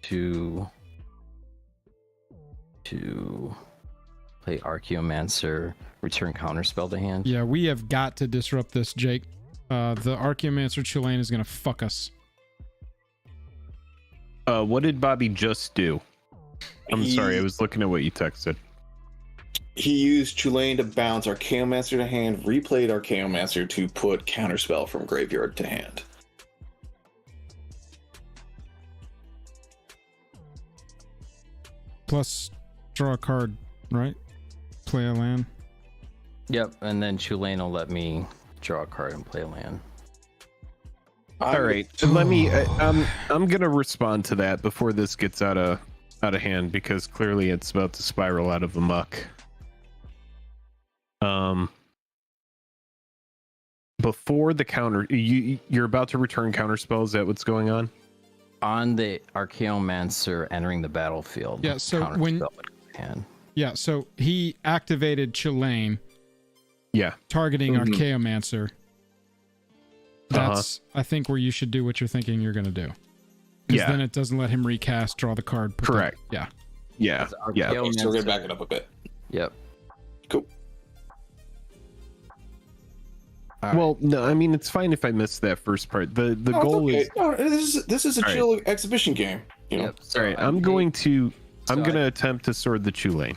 2 play Archaeomancer, return counterspell to hand. Yeah, we have got to disrupt this, Jake. The Archaeomancer Chilane is gonna fuck us. What did Bobby just do? I'm He- sorry, I was looking at what you texted. He used Tulane to bounce Archaeomancer to hand, replayed Archaeomancer to put counterspell from graveyard to hand. Plus, draw a card, right? Play a land. Yep, and then Tulane will let me draw a card and play a land. All right, let me. I'm gonna respond to that before this gets out of hand because clearly it's about to spiral out of the muck. Before the counter, you're about to return counterspell. Is that what's going on? On the Archaeomancer entering the battlefield. Yeah, so when- counterspell would hand. Yeah, so he activated Chilane, Yeah. targeting Mhm. Archaeomancer. That's, I think, where you should do what you're thinking you're gonna do. Because Yeah. then it doesn't let him recast, draw the card. put the- Correct. yeah. Yeah. It's Yeah. So we're gonna Archaeomancer- back it up a bit. Yep. Cool. All right. Well, no, I mean it's fine if I missed that first part. The No, it's goal okay. is No, this is a All right. chill exhibition game. You know. Yep. So all right. I I'm paid- going to. I'm so gonna I- attempt to sword the Chulane.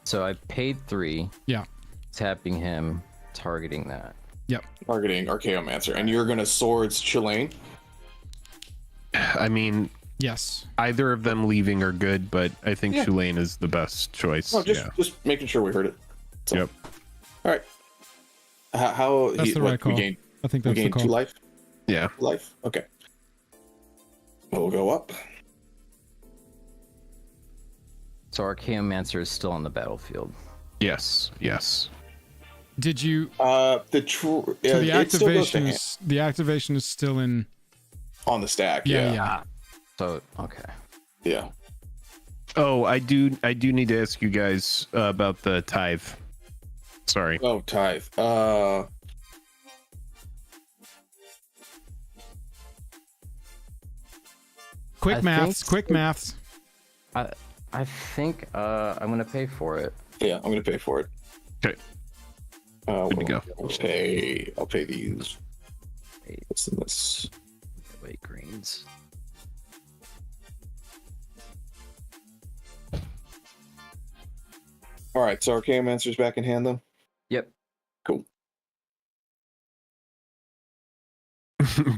So I paid 3. Yeah. Tapping him, targeting that. Targeting Archaeomancer, and you're gonna swords Chilane. I mean, Yes. either of them leaving are good, but I think Yeah. Chulane is the best choice. No, just Yeah. just making sure we heard it. So, Yep. All right. How That's the right call. we gained? I think We that's the gained call. 2 life. Yeah. Life. Okay. We'll go up. So Archaeomancer is still on the battlefield. Yes. Yes. Did you? So So the it still goes to activation hand is still in. on the stack. Yeah, Yeah. yeah. So okay. Yeah. Oh, I do need to ask you guys about the tithe. Sorry. Oh, tithe. Quick I maths. think- Quick maths. I think I'm gonna pay for it. Yeah, I'm gonna pay for it. Okay. Good to go. I'll pay these. What's in this? Wait, greens. All right, so Archaeomancer's back in hand, then. Yep. Cool.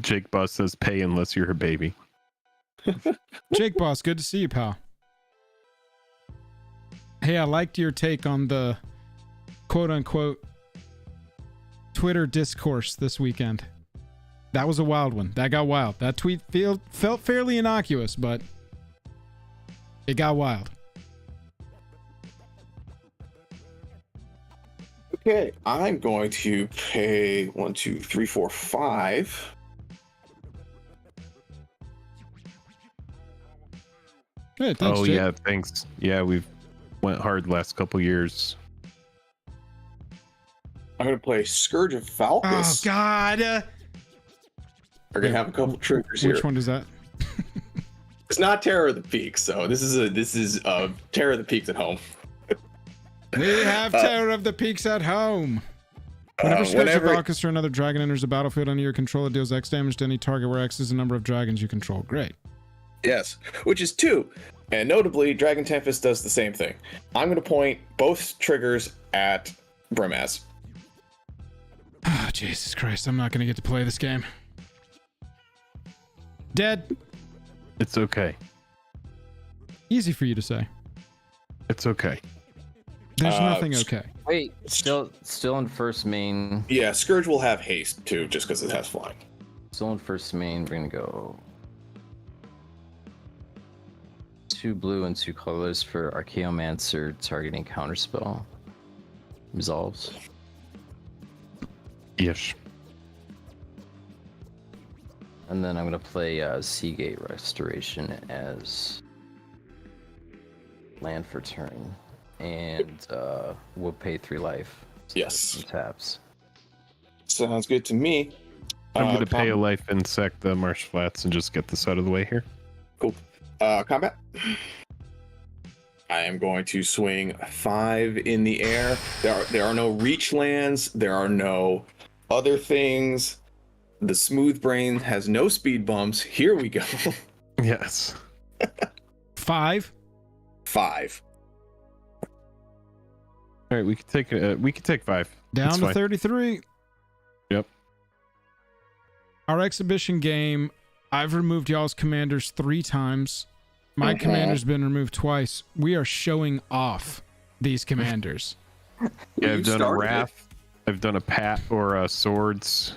Jake Boss says pay unless you're a baby. Jake Boss, good to see you, pal. Hey, I liked your take on the quote-unquote Twitter discourse this weekend. That was a wild one. That got wild. That tweet felt fairly innocuous, but it got wild. Okay, I'm going to pay 1, 2, 3, 4, 5. Hey, thanks, Oh Jake. yeah, thanks. Yeah, we've went hard last couple years. I'm gonna play Scourge of Oh, Falcus. God. We're gonna have a couple triggers here. Which one is that? It's not Terror of the Peaks, so this is Terror of the Peaks at home. We have Terror of the Peaks at home. Whenever Scourge of Falcus or another dragon enters the battlefield under your control, it deals X damage to any target where X is the number of dragons you control. Great. Yes, which is 2. And notably, Dragon Tempest does the same thing. I'm going to point both triggers at Brimaz. Oh, Jesus Christ. I'm not going to get to play this game. Dead. It's okay. Easy for you to say. It's okay. There's nothing okay. Wait, still in first main. Yeah, Scourge will have haste too, just because it has flying. Still in first main. We're gonna go 2 blue and 2 colorless for Archaeomancer targeting counterspell. Resolves. Yes. And then I'm gonna play Seagate Restoration as land for turn, and we'll pay 3 life. So Yes. taps. Sounds good to me. I'm gonna pay a life and sack the Marsh Flats and just get this out of the way here. Cool. Combat. I am going to swing 5 in the air. There are no reach lands. There are no other things. The smooth brain has no speed bumps. Here we go. Yes. 5. 5. All right, we could take 5. Down That's to fine. 33. Yep. Our exhibition game, I've removed y'all's commanders 3 times. My commander's been removed twice. We are showing off these commanders. Yeah, I've done a started it. Wrath. I've done a Pat or Swords.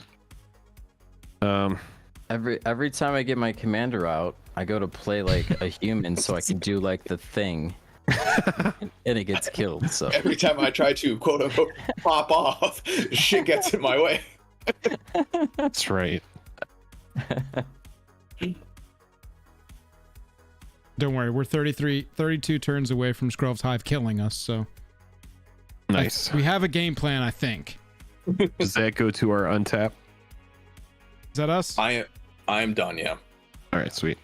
Every time I get my commander out, I go to play like a human so I can do like the thing, and it gets killed. So Every time I try to quote unquote pop off, shit gets in my way. That's right. Don't worry, we're 32 turns away from Skrull's Hive killing us, so Nice. we have a game plan, I think. Does that go to our untap? Is that us? I am done, yeah. All right, sweet.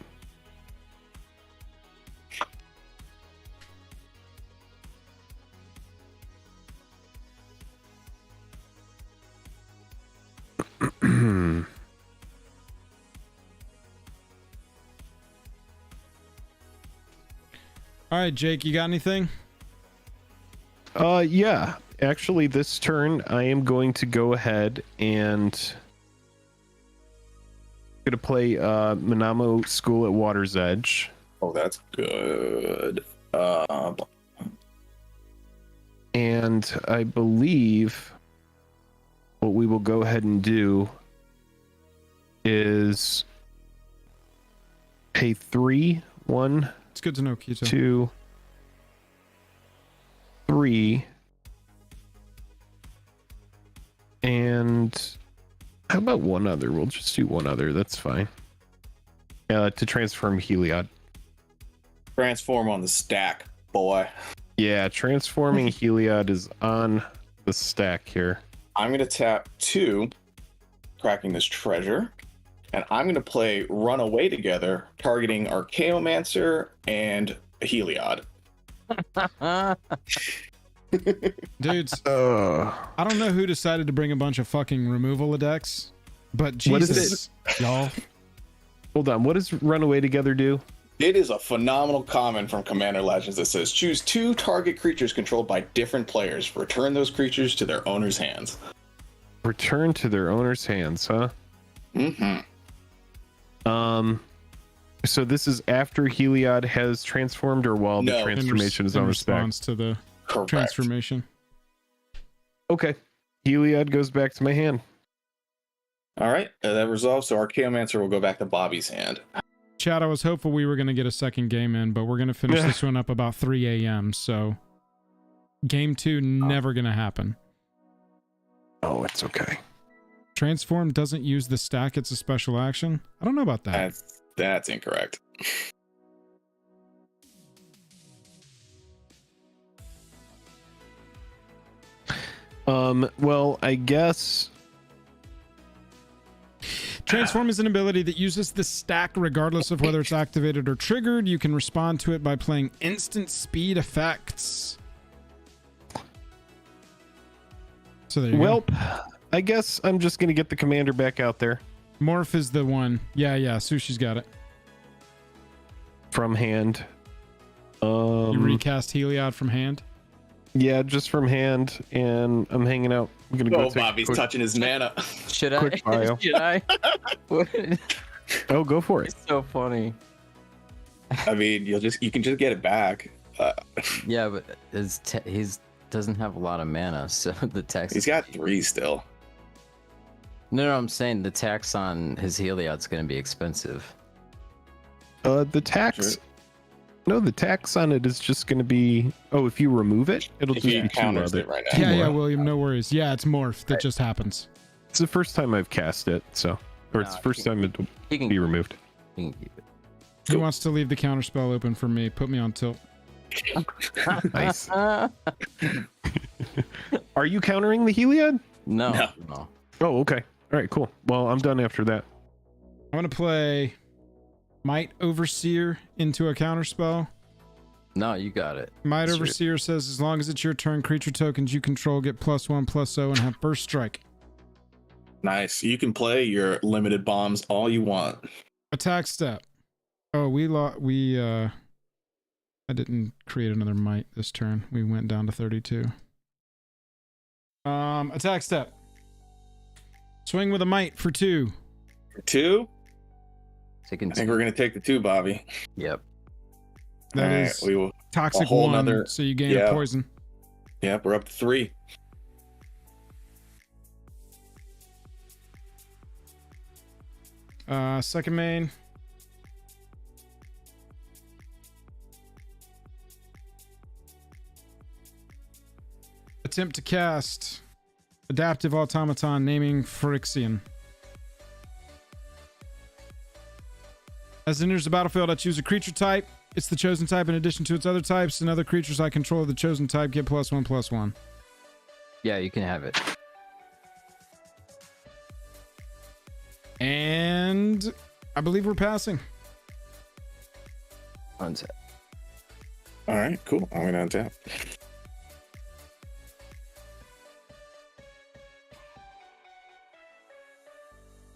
All right, Jake, you got anything? Yeah. Actually, this turn I am going to go ahead and gonna play Manamo School at Water's Edge. Oh, that's good. And I believe what we will go ahead and do is pay 3, 1, It's good to know, Kito. 2, 3, and how about one other? We'll just do one other. That's fine. To transform Heliod. Transform on the stack, boy. Yeah, transforming Heliod is on the stack here. I'm going to tap 2, cracking this treasure, and I'm going to play Run Away Together, targeting Archaeomancer and Heliod. Dudes, I don't know who decided to bring a bunch of fucking removal decks, but What is Jesus, y'all. Hold on. What does Runaway Together do? It is a phenomenal common from Commander Legends that says choose 2 target creatures controlled by different players. Return those creatures to their owner's hands. Return to their owner's hands, huh? Mm-hmm. So this is after Heliod has transformed, or while the No. transformation is in on the stack? response to the Correct. transformation. Okay. Heliod goes back to my hand. All right, that resolves. So Archaeomancer will go back to Bobby's hand. Chad, I was hopeful we were going to get a second game in, but we're going to finish Yeah. this one up about 3 a.m. So game 2 never going to happen. Oh, it's okay. Transform doesn't use the stack. It's a special action. I don't know about that. That's incorrect. Well, I guess Transform is an ability that uses the stack regardless of whether it's activated or triggered. You can respond to it by playing instant speed effects. So there you go. Well, I guess I'm just gonna get the commander back out there Morph is the one. Yeah, Sushi's got it. from hand. You recast Heliod from hand. Yeah, just from hand, and I'm hanging out. I'm gonna go. Oh, take a Bobby's quick- touching his mana. Should I? Quick bio. Should I? What? Oh, go for it. It's so funny. I mean, you can just get it back. Yeah, but he's doesn't have a lot of mana, so the tax. He's got 3 still. No, I'm saying the tax on his Heliod's going to be expensive. The tax. Sure. No, the tax on it is just gonna be. Oh, if you remove it, it'll If just he be 2 counters other. it right now. Yeah, More. William, no worries. Yeah, it's Morph that just happens. It's the first time I've cast it, so, or it's Nah, the first time it'll He can be removed. He can keep it. Who wants to leave the counter spell open for me? Put me on tilt. Nice. Are you countering the Heliod? No. No. Oh, okay. All right, cool. Well, I'm done after that. I'm going to play Might Overseer into a counter spell. No, you got it. Might That's Overseer says as long as it's your turn, creature tokens you control get +1/+0 and have burst strike. Nice. You can play your limited bombs all you want. Attack step. Oh, I didn't create another might this turn. We went down to 32. Attack step. Swing with a might for 2. 2? Taking I think we're gonna take the 2, Bobby. Yep. That All right, is we will. toxic a whole 1, nother- so you gain yeah. a poison. Yep, we're up to 3. Second main. Attempt to cast Adaptive Automaton, naming Phyrexian. As it enters the battlefield, I choose a creature type. It's the chosen type in addition to its other types, and other creatures I control of the chosen type get +1/+1. Yeah, you can have it. And I believe we're passing. Untap. All right, cool. I'm gonna untap.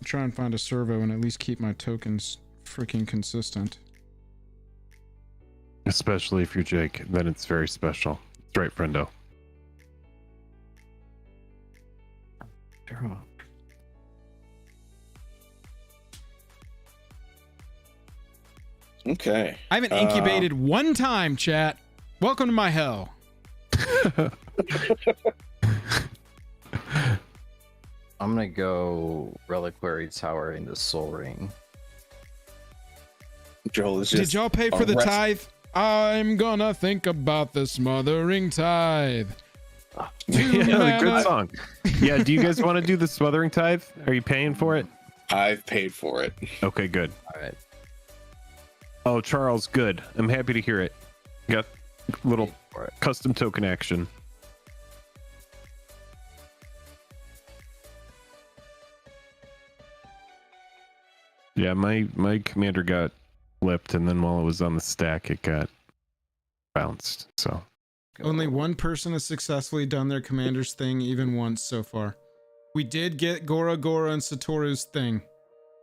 Try and find a servo and at least keep my tokens freaking consistent. Especially if you're Jake, then it's very special. That's right, friendo. Okay. I haven't incubated one time, chat. Welcome to my hell. I'm gonna go Reliquary Tower into Soul Ring. Joel is just. Did y'all pay for the rest- tithe? I'm gonna think about the smothering tithe. Yeah, good mana. song. Yeah, do you guys want to do the Smothering Tithe? Are you paying for it? I've paid for it. Okay, good. All right. Oh, Charles, good. I'm happy to hear it. Got little For it. custom token action. Yeah, my commander got flipped, and then while it was on the stack, it got bounced. So Only one person has successfully done their commander's thing even once so far. We did get Gora Gora and Satoru's thing.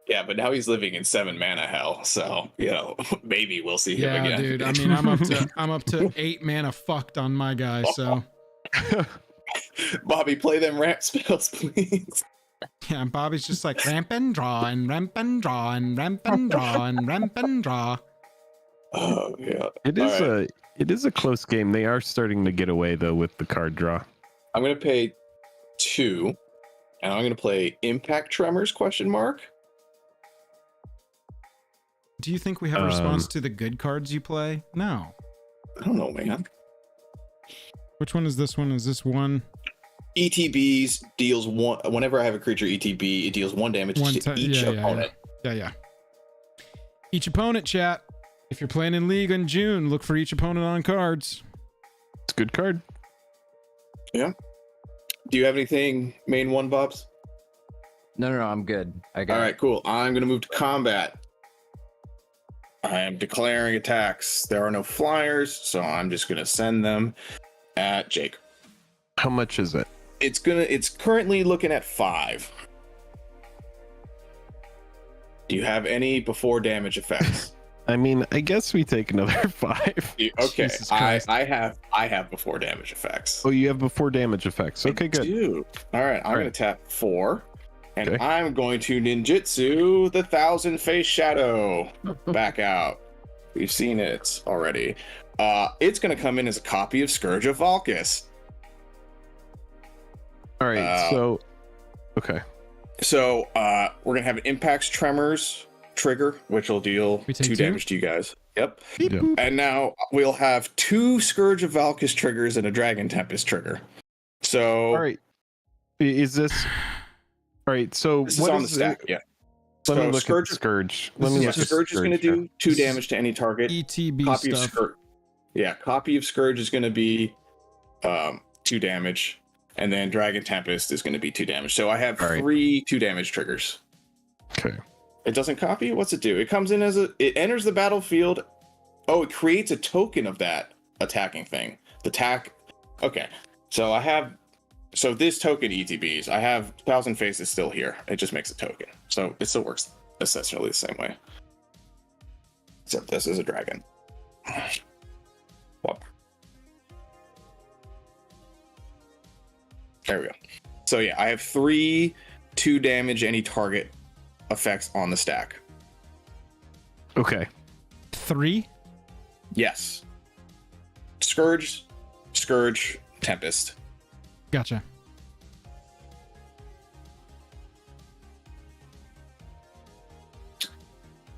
Yeah, but now he's living in 7 mana hell, so maybe we'll see him Yeah, again. dude. I mean, I'm up to 8 mana fucked on my guy. So Bobby, play them ramp spells, please. yeah, Bobby's just like ramp and draw and ramp and draw and ramp and draw and ramp and draw. Oh yeah, it is a close game. They are starting to get away though with the card draw. I'm gonna pay 2, and I'm gonna play Impact Tremors ? Do you think we have a response to the good cards you play? No. I don't know, man. Which one is this one? Is this one? ETBs deals 1. Whenever I have a creature ETB, it deals 1 damage to each opponent. Yeah. Each opponent, chat. If you're playing in League in June, look for each opponent on cards. It's a good card. Yeah. Do you have anything main 1, Bobs? No, I'm good. I got All it. right, cool. I'm gonna move to combat. I am declaring attacks. There are no flyers, so I'm just gonna send them at Jake. How much is it? It's currently looking at 5. Do you have any before damage effects? I mean, I guess we take another 5. Okay, Jesus Christ. I have before damage effects. Oh, you have before damage effects. Okay, good. Dude. All right, I'm All gonna right. tap 4, and Okay. I'm going to ninjutsu the 1,000-face shadow back out. We've seen it already. It's gonna come in as a copy of Scourge of Valkis. All right, so okay. So we're gonna have an Impacts Tremors trigger, which will deal We take 2 2? damage to you guys. Yep. Beep, Yep. boop. And now we'll have 2 Scourge of Valkis triggers and a Dragon Tempest trigger. So All right. Is this all right? So this is what on the is stack. Yeah. Let me So look Scourge, at Scourge. Let This me is look just- at Scourge is going to here. do 2 This is damage to any target. ETB Copy of stuff. Scourge. Yeah, copy of Scourge is going to be 2 damage, and then Dragon Tempest is going to be 2 damage. So I have All right. 3 2 damage triggers. Okay. It doesn't copy. What's it do? It comes in it enters the battlefield. Oh, it creates a token of that attacking thing. The tack. Okay, so this token ETBs. I have 1,000 faces still here. It just makes a token, so it still works essentially the same way. Except this is a dragon. Whoop. There we go. So yeah, I have 3 2 damage any target effects on the stack. Okay. 3? Yes. Scourge, Tempest. Gotcha.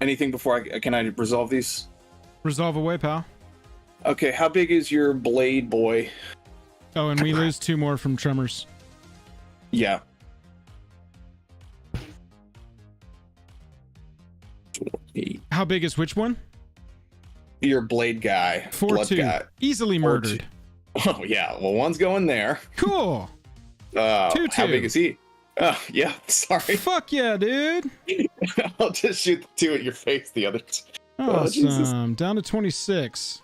Anything before can I resolve these? Resolve away, pal. Okay, how big is your blade boy? Oh, and we lose 2 more from Tremors. Yeah. How big is which one? Your blade guy. 4-2. Guy. Easily 4-2. murdered. Oh yeah, well one's going there. Cool. 2-2. 2-2. How big is he? Oh yeah, sorry. Fuck yeah, dude. I'll just shoot the 2 at your face, the other 2. Oh, Jesus. Awesome. Down to 26.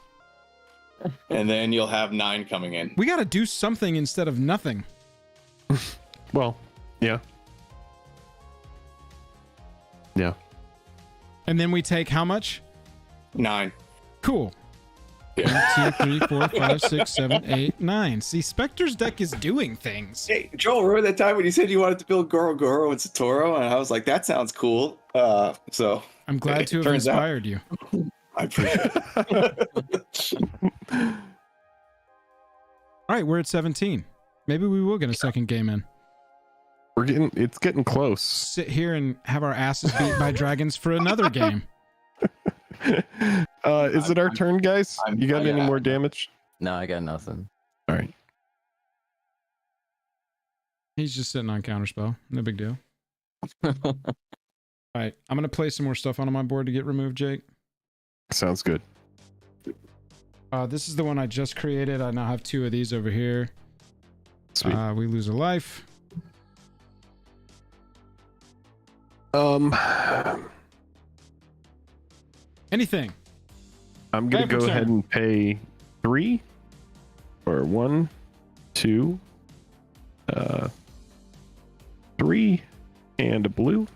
And then you'll have 9 coming in. We got to do something instead of nothing. Well, yeah. Yeah. And then we take how much? 9. Cool. Yeah. 1, 2, 3, 4, 5, 6, 7, 8, 9. See, Spectre's deck is doing things. Hey, Joel, remember that time when you said you wanted to build Goro Goro and Satoru? And I was like, that sounds cool. So I'm glad to have turns out- inspired you. I appreciate it. All right, we're at 17. Maybe we will get a second game in. It's getting close. Sit here and have our asses beat by dragons for another game. Is it our turn, guys? You got any more damage? No, I got nothing. All right. He's just sitting on counterspell. No big deal. All right, I'm going to play some more stuff on my board to get removed, Jake. Sounds good. This is the one I just created. I now have 2 of these over here. Sweet. We lose a life. Anything. I'm gonna Banter go ahead turn. and pay 3 or 1, 2, 3, and a blue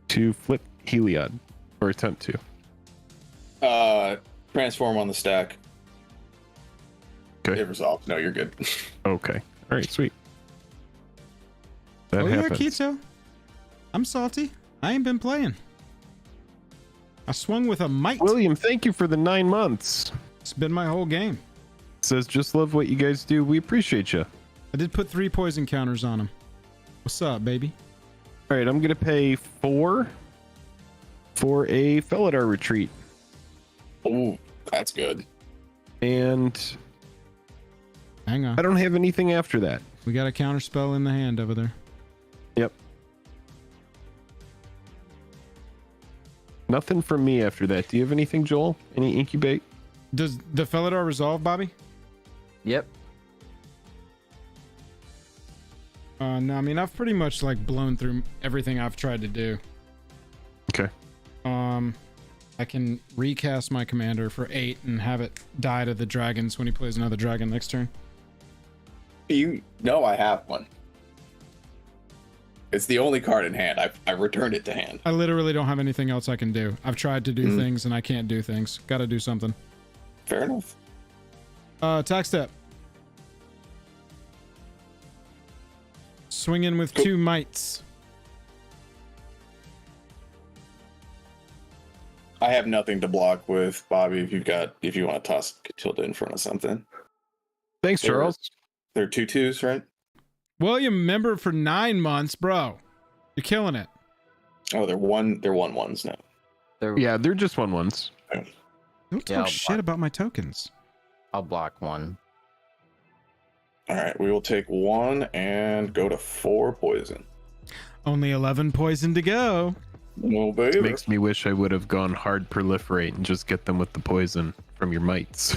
to flip Heliod, or attempt to. Transform on the stack. Okay. It resolves. No, you're good. Okay. All right. Sweet. That Oh happens. yeah, Keto. I'm salty. I ain't been playing. I swung with a might. William, thank you for the 9 months. It's been my whole game. Says just love what you guys do. We appreciate you. I did put 3 poison counters on him. What's up, baby? All right, I'm gonna pay 4 for a Felidar retreat, Ooh, that's good. and Hang on. I don't have anything after that. We got a counter spell in the hand over there. Yep. Nothing from me after that. Do you have anything, Joel? Any incubate? Does the Felidar resolve, Bobby? Yep. No, I mean, I've pretty much like blown through everything I've tried to do. Okay. I can recast my commander for 8 and have it die to the dragons when he plays another dragon next turn. You know I have one. It's the only card in hand. I returned it to hand. I literally don't have anything else I can do. I've tried to do things and I can't do things. Got to do something. Fair enough. Attack step. Swing in with 2 mites. I have nothing to block with Bobby. If you want to toss Tilda in front of something. Thanks, Charles. They're 2/2s, right? William, member for 9 months, bro. You're killing it. Oh, they're 1/1s now. Yeah, they're just 1/1s. Don't talk Yeah, I'll shit block. about my tokens. I'll block 1. All right, we will take 1 and go to 4 poison. Only 11 poison to go. Oh, baby. Makes me wish I would have gone hard proliferate and just get them with the poison from your mites.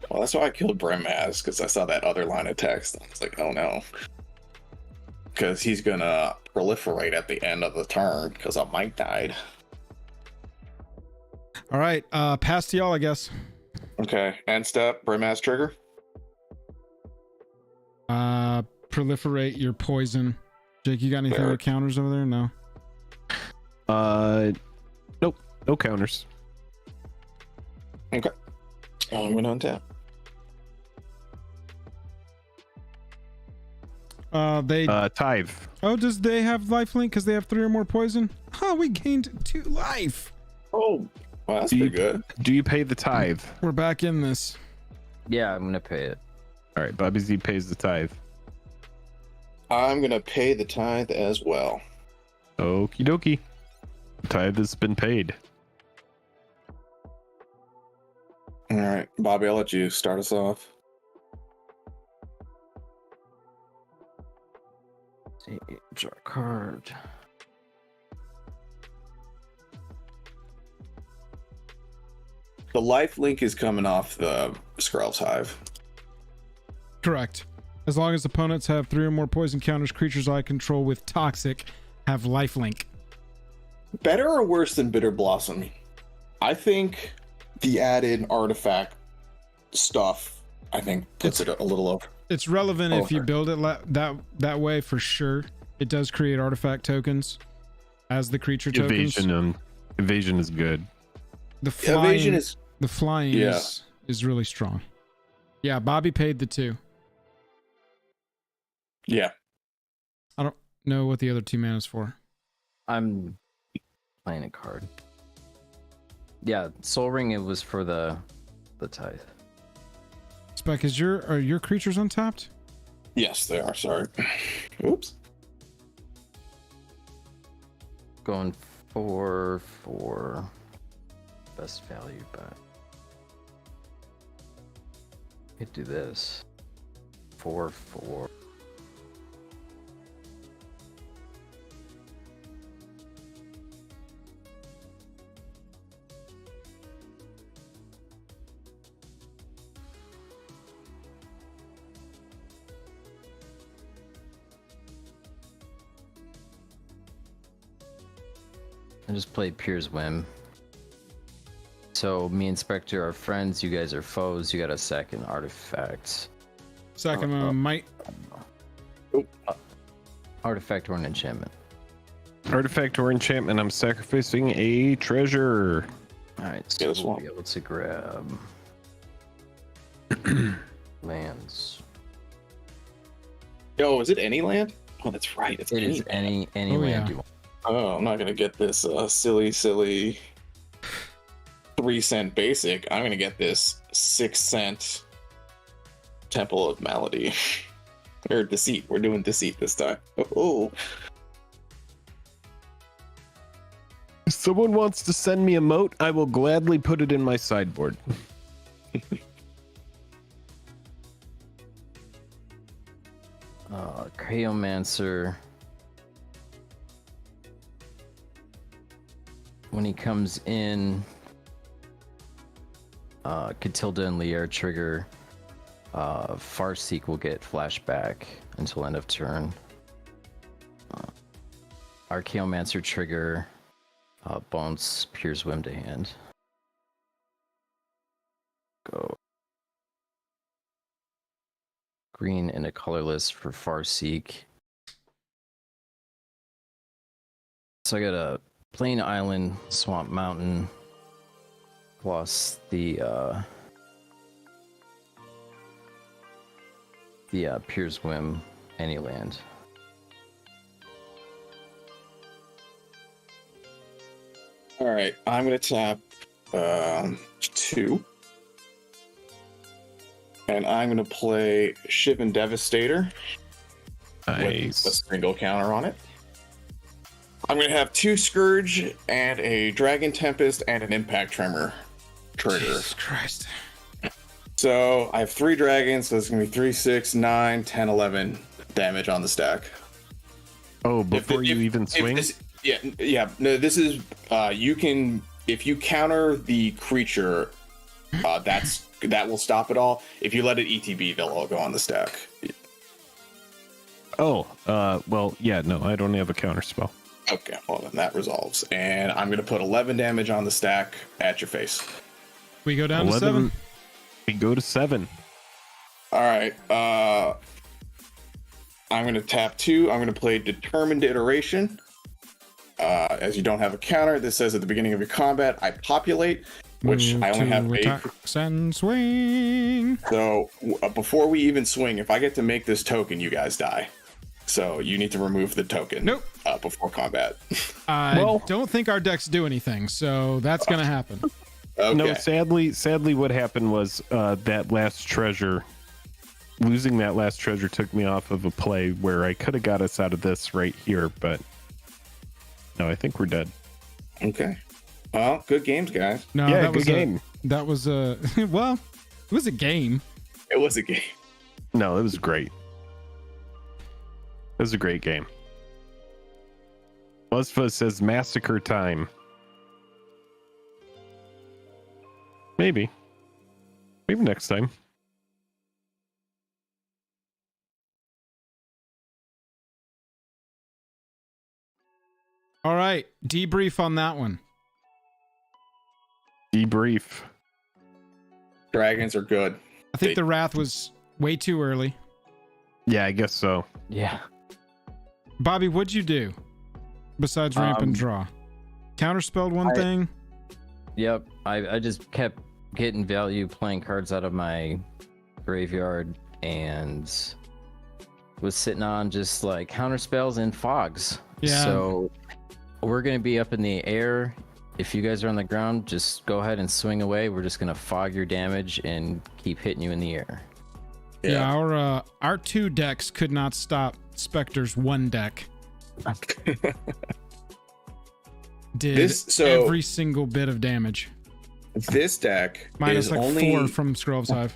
Well, that's why I killed Bremaz, because I saw that other line of text. I was like, oh no. Because he's going to proliferate at the end of the turn, because I might died. All right, pass to y'all, I guess. Okay, end step, Bremaz trigger. Proliferate your poison. Jake, you got anything Fair. with counters over there? No. Nope, no counters. Okay. I'm going to untap. Tithe. Oh, does they have lifelink because they have 3 or more poison? Oh, we gained 2 life. Oh, well, that's Do you, pretty good. do you pay the tithe? We're back in this. Yeah, I'm gonna pay it. All right, Bobby Z pays the tithe. I'm going to pay the tithe as well. Okie dokie. Tithe has been paid. All right, Bobby, I'll let you start us off. See, draw a card. The life link is coming off the Skrell's Hive. Correct. As long as opponents have 3 or more poison counters, creatures I control with toxic have lifelink. Better or worse than Bitter Blossom? I think the added artifact stuff, I think, puts it a little over. It's relevant if you Over. build it that way for sure. It does create artifact tokens as the creature tokens. Evasion is good. The flying, Evasion is the flying Yeah. is really strong. Yeah, Bobby paid the 2. yeah. I don't know what the other 2 mana is for. I'm playing a card. Yeah, Soul Ring. It was for the tithe. Spec, are your creatures untapped? Yes, they are. Sorry. Oops. Going for best value, but could do this. 4/4. I just played Pier's Whim. So me and Spectre are friends. You guys are foes. You got a second artifact. Second might. Artifact or an enchantment. Artifact or enchantment. I'm sacrificing a treasure. All right, so Yeah, this we'll one. be able to grab lands. Oh, is it any land? Oh, that's right. It's It any is land. any Oh, land yeah. you want. Oh, I'm not gonna get this silly 3-cent basic. I'm gonna get this 6-cent Temple of Malady. Or Deceit. We're doing Deceit this time. Oh. If someone wants to send me a moat, I will gladly put it in my sideboard. Cryomancer. When he comes in, Catilda and Lier trigger. Farseek will get flashback until end of turn. Archaeomancer trigger. Bones Pierce Whim to hand. Go. Green and a colorless for Farseek. So I got a Plain Island, Swamp Mountain, plus the Pierce Whim, any land. All right. I'm gonna tap 2. And I'm gonna play Shivan Devastator with a Nice. single counter on it. I'm gonna have 2 Scourge and a Dragon Tempest and an Impact Tremor trigger. Jesus Christ. So I have 3 dragons, so it's gonna be 3, 6, 9, 10, 11 damage on the stack. Oh, before you even swing? No, this is you can, if you counter the creature, that will stop it all. If you let it ETB, they'll all go on the stack. Well, yeah, no, I don't have a counter spell. Okay, well then that resolves. And I'm gonna put 11 damage on the stack at your face. We go down to 7. We go to 7. All right. I'm gonna tap 2. I'm gonna play Determined Iteration. As you don't have a counter, this says at the beginning of your combat, I populate, which I only have 8. Attacks and swing. So before we even swing, if I get to make this token, you guys die. So you need to remove the token. Nope. Before combat. I don't think our decks do anything, so that's gonna happen. Okay. No, sadly, what happened was that last treasure, losing that last treasure took me off of a play where I could have got us out of this right here, but no, I think we're dead. Okay. Well, good games, guys. No, Yeah, that good was game. That was a well, it was a game. It was a game. No, it was great. It was a great game. Buzzfuzz says massacre time. Maybe next time. All right, debrief on that one. Debrief. Dragons are good. I think They- the Wrath was way too early. Yeah, I guess so. Yeah. Bobby, what'd you do besides ramp and draw? Counterspelled one thing. Yep. I just kept getting value playing cards out of my graveyard and was sitting on just like counter spells and fogs. Yeah. So we're gonna be up in the air. If you guys are on the ground, just go ahead and swing away. We're just gonna fog your damage and keep hitting you in the air. Yeah, our 2 decks could not stop Spectre's 1 deck. Did every single bit of damage. This deck Minus is like only 4 from Scroll of Hive.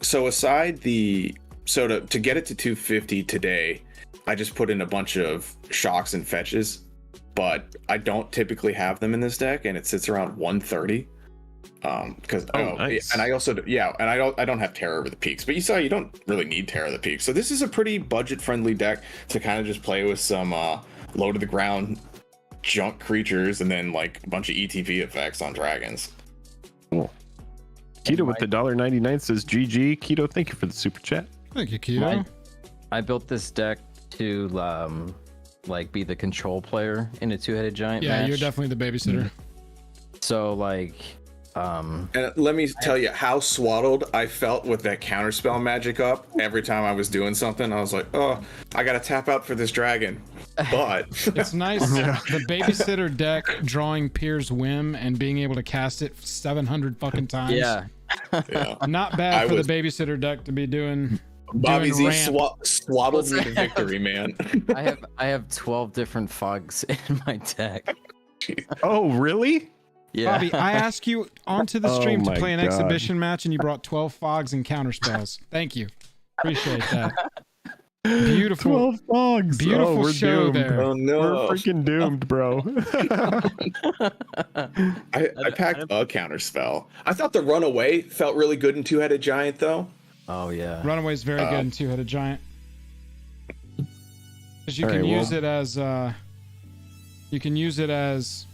So to get it to 250 today, I just put in a bunch of shocks and fetches, but I don't typically have them in this deck, and it sits around 130. Because nice. and I also and I don't have Terror over the Peaks, but you don't really need Terror of the Peaks. So this is a pretty budget friendly deck to kind of just play with some low to the ground junk creatures and then like a bunch of ETV effects on dragons. Cool. Keto with the $1.99 says GG. Keto, thank you for the super chat. Thank you, Keto. I built this deck to like be the control player in a two-headed giant Yeah, match. you're definitely the babysitter. So like And let me tell you how swaddled I felt with that counterspell magic up. Every time I was doing something, I was like, oh, I gotta tap out for this dragon. But It's nice, the babysitter deck drawing Pier's Whim and being able to cast it 700 fucking times. yeah. yeah. Not bad I for was- the babysitter deck to be doing. Bobby doing Z ramp. swaddled me to victory, man. I have 12 different fogs in my deck. Oh, really? Yeah. Bobby, I asked you onto the stream Oh to my play an God. exhibition match and you brought 12 fogs and counter spells. Thank you. Appreciate that. Beautiful. 12 fogs. Beautiful we're show doomed. there. Oh no. We're freaking doomed, bro. I packed a counter spell. I thought the runaway felt really good in two-headed giant though. Oh yeah. Runaway's very good in two-headed giant. Because you All can right, use well- it as you can use it as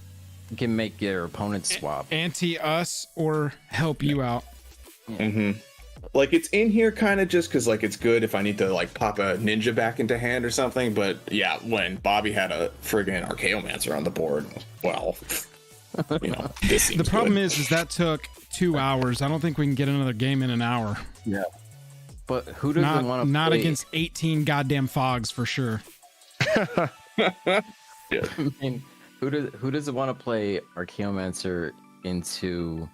You can make your opponent swap. anti-us or help you out. Mm-hmm. Like it's in here kind of just because like it's good if I need to like pop a ninja back into hand or something. But yeah, when Bobby had a friggin' Archaeomancer on the board, well, you know, this seems The problem good. is that took 2 hours. I don't think we can get another game in an hour. Yeah. But who doesn't want to Not play? against 18 goddamn fogs for sure. I mean, who doesn't want to play Archaeomancer into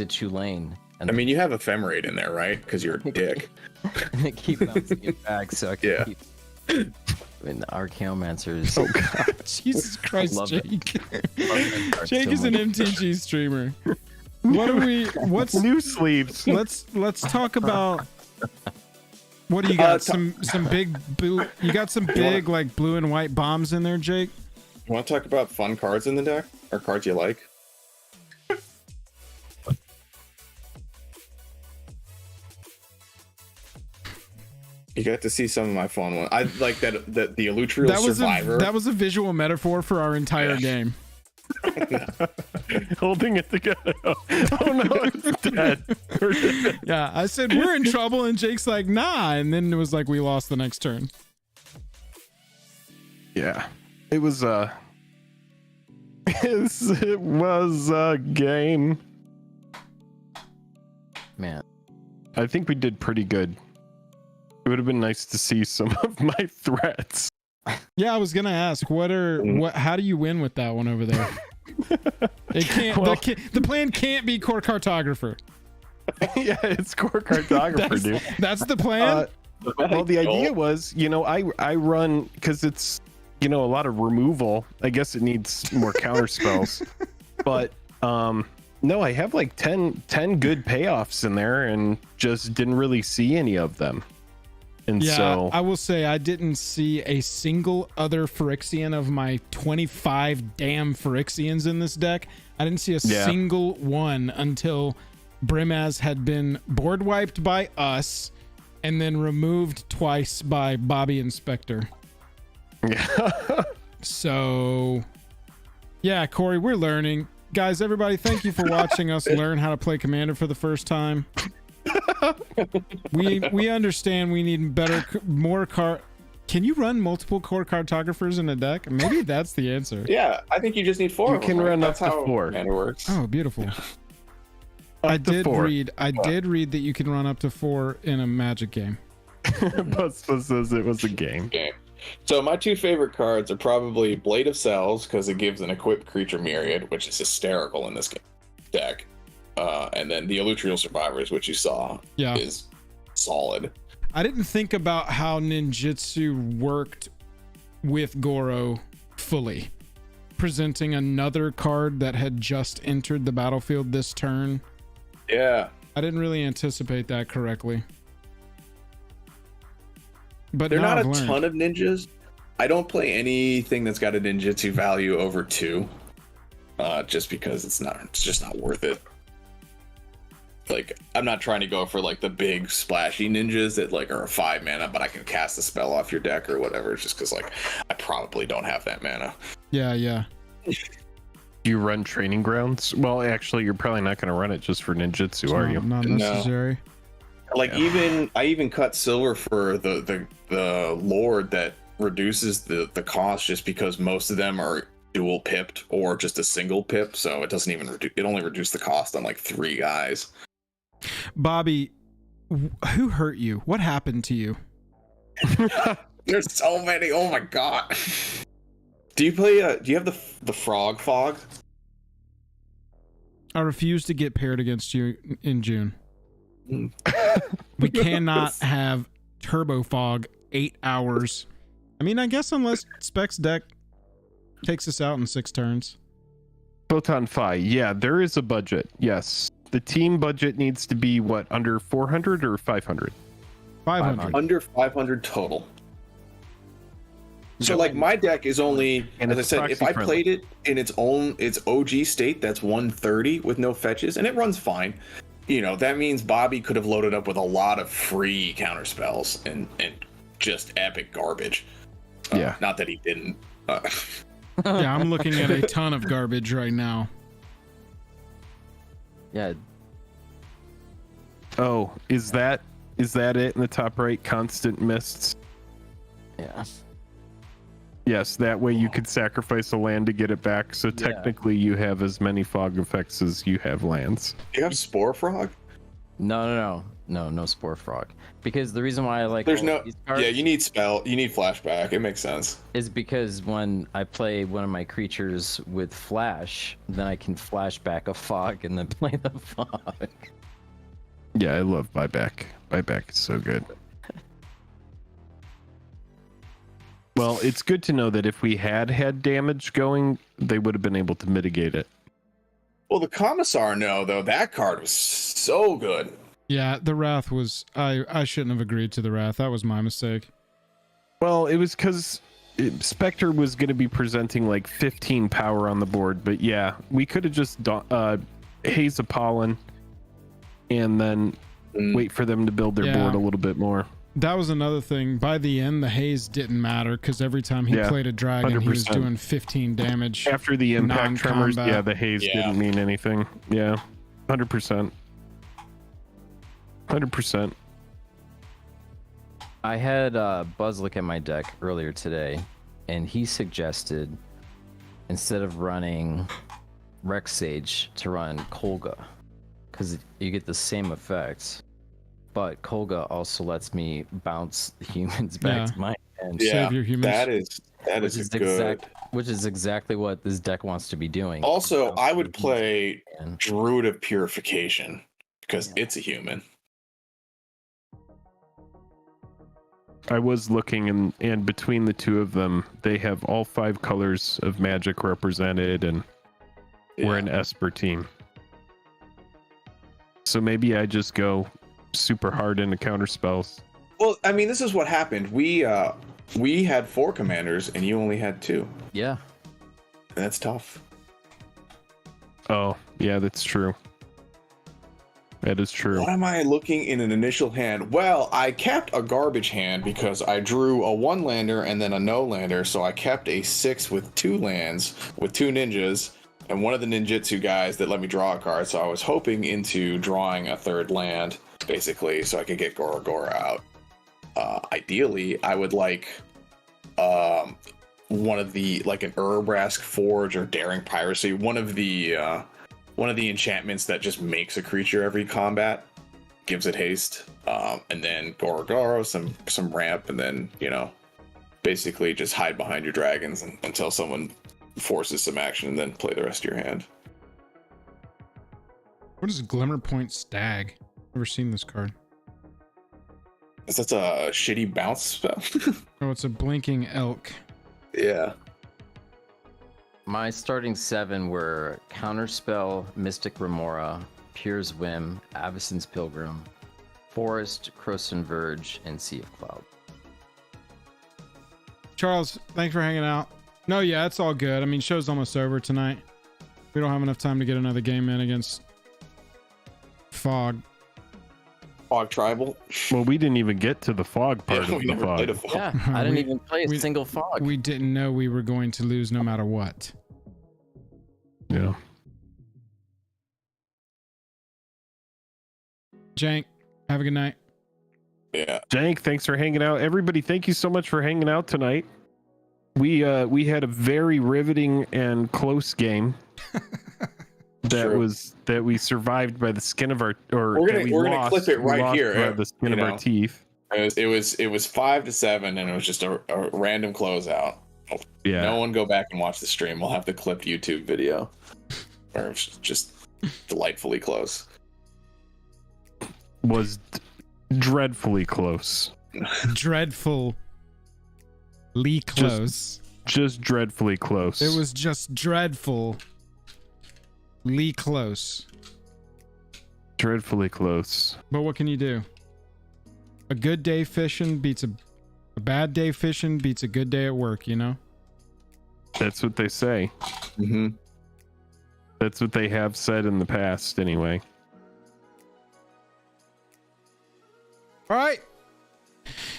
Tulane? And I mean, you have Ephemerate in there, right? Because you're a dick. keep bouncing it back so I can Yeah. keep. I mean, the Archaeomancers. Oh, God. Jesus Christ, Love it. Jake. love that card Jake so is an much. MTG streamer. What are we? What's New sleeves. let's talk about. What do you got? ta- Some big blue. You got some big like blue and white bombs in there, Jake. You want to talk about fun cards in the deck or cards you like? You got to see some of my fun ones. I like that the Elutrial Survivor. That was a visual metaphor for our entire Yeah. game. Holding it together. Oh, no, it's dead. Yeah, I said we're in trouble, and Jake's like, nah, and then it was like we lost the next turn. Yeah. It was it was a game. Man, I think we did pretty good. It would have been nice to see some of my threats. Yeah, I was gonna ask, how do you win with that one over there? It can't. Well- The plan can't be core cartographer. Yeah, it's core cartographer, dude. That's the plan. Well, the idea was, I run because it's, a lot of removal. I guess it needs more counter spells, but no, I have like 10 good payoffs in there and just didn't really see any of them. And Yeah, so I will say I didn't see a single other Phyrexian of my 25 damn Phyrexians in this deck. I didn't see a Yeah. single one until Brimaz had been board wiped by us and then removed twice by Bobby Inspector. yeah. So, yeah, Corey, we're learning. Guys, everybody, thank you for watching us learn how to play Commander for the first time. We understand we need more car. Can you run multiple core cartographers in a deck? Maybe that's the answer. Yeah, I think you just need 4. You of them, can right? run up That's to how 4. Commander works. Oh, beautiful. Up I to did 4. read that you can run up to 4 in a Magic game. Busta says it was a game. Game. So my two favorite cards are probably Blade of Cells because it gives an equipped creature myriad, which is hysterical in this game deck, and then the Elutrial Survivors, which you saw, Yeah. is solid. I didn't think about how ninjutsu worked with Goro fully. Presenting another card that had just entered the battlefield this turn. Yeah, I didn't really anticipate that correctly. But they're now not I've a learned. ton of ninjas. I don't play anything that's got a ninjutsu value over 2, just because it's just not worth it. Like, I'm not trying to go for like the big splashy ninjas that like are a 5 mana, but I can cast a spell off your deck or whatever. It's just because like I probably don't have that mana. Yeah. You run training grounds? Well, actually, you're probably not going to run it just for ninjutsu, It's are you? Not No. necessary. Like I even cut silver for the lord that reduces the cost just because most of them are dual pipped or just a single pip, so it doesn't even it only reduced the cost on like 3 guys. Bobby, who hurt you? What happened to you? There's so many. Oh my god. Do you play do you have the frog fog? I refuse to get paired against you in June. We cannot have Turbo Fog 8 hours. I mean, I guess unless Specs deck takes us out in 6 turns. Photon Phi, yeah, there is a budget. Yes. The team budget needs to be what, under 400 or 500? 500. Under 500 total. So like my deck is only, And as I it's said, if proxy I friendly. played it in its OG state, that's 130 with no fetches, and it runs fine. You know, that means Bobby could have loaded up with a lot of free counter spells and just epic garbage. Yeah. Not that he didn't. Yeah, I'm looking at a ton of garbage right now. Yeah, Oh, is that it in the top right? Constant mists. yeah. Yes, that way you could sacrifice a land to get it back. So Yeah. technically you have as many fog effects as you have lands. Do you have Spore Frog? No Spore Frog. Because the reason why I like There's all no. of these cards Yeah, you need flashback. It makes sense. is because when I play one of my creatures with flash, then I can flash back a fog and then play the fog. Yeah, I love buyback. Buyback is so good. Well, it's good to know that if we had damage going, they would have been able to mitigate it. Well, the Commissar, no, though. That card was so good. Yeah, the Wrath was... I shouldn't have agreed to the Wrath. That was my mistake. Well, it was because Spectre was going to be presenting like 15 power on the board, but yeah, we could have just Haze of Pollen and then wait for them to build their Yeah. board a little bit more. That was another thing. By the end, the haze didn't matter because every time he Yeah, played a dragon, he was 100%. doing 15 damage. After the impact tremors, Non-combat. yeah, the haze Yeah. didn't mean anything. Yeah, 100%. 100%. I had Buzz look at my deck earlier today, and he suggested instead of running Rex Sage to run Kolga, because you get the same effects, but Kolga also lets me bounce the humans back Yeah. to my hand. Save Yeah, your humans. that is good. Which is exactly what this deck wants to be doing. Also, I Bounce would the humans play and- Druid of Purification because Yeah. it's a human. I was looking, and between the two of them, they have all 5 colors of magic represented, and we're an Esper team. So maybe I just go super hard into counter spells. Well, I mean, this is what happened. We had 4 commanders and you only had 2. Yeah. That's tough. Oh, yeah, that's true. That is true. What am I looking in an initial hand? Well, I kept a garbage hand because I drew a 1-lander and then a no-lander, so I kept a 6 with 2 lands with 2 ninjas and one of the ninjutsu guys that let me draw a card. So I was hoping into drawing a 3rd land, basically, so I could get Gora Gora out. Ideally, I would like one of the, like an Urabrask Forge or Daring Piracy, one of the enchantments that just makes a creature every combat, gives it haste, and then Goro Goro, some ramp, and then, you know, basically just hide behind your dragons until someone forces some action, and then play the rest of your hand. What is Glimmer Point Stag? Never seen this card. That's a shitty bounce spell. Oh, it's a blinking elk. Yeah. My starting 7 were Counterspell, Mystic Remora, Pure's Whim, Avacyn's Pilgrim, Forest, Croson Verge, and Sea of Cloud. Charles, thanks for hanging out. No, yeah, it's all good. I mean, show's almost over tonight. We don't have enough time to get another game in against Fog. Fog Tribal. Well, we didn't even get to the fog part Yeah, of we the never played a fog. fog. Yeah, I didn't We- even play a we- single fog. We didn't know we were going to lose no matter what. Yeah. Jank, have a good night. Yeah. Jank, thanks for hanging out. Everybody, thank you so much for hanging out tonight. We had a very riveting and close game that we survived by the skin of our we're gonna clip it right here by the skin of our teeth. It was 5-7 and it was just a random closeout. Yeah. No one go back and watch the stream. We'll have the clipped YouTube video. Or just delightfully close. Was dreadfully close. Dreadfully close. Just dreadfully close. It was just dreadfully close. Dreadfully close. But what can you do? A good day fishing beats a bad day fishing beats a good day at work, you know? That's what they say. Mm-hmm. That's what they have said in the past, anyway. All right.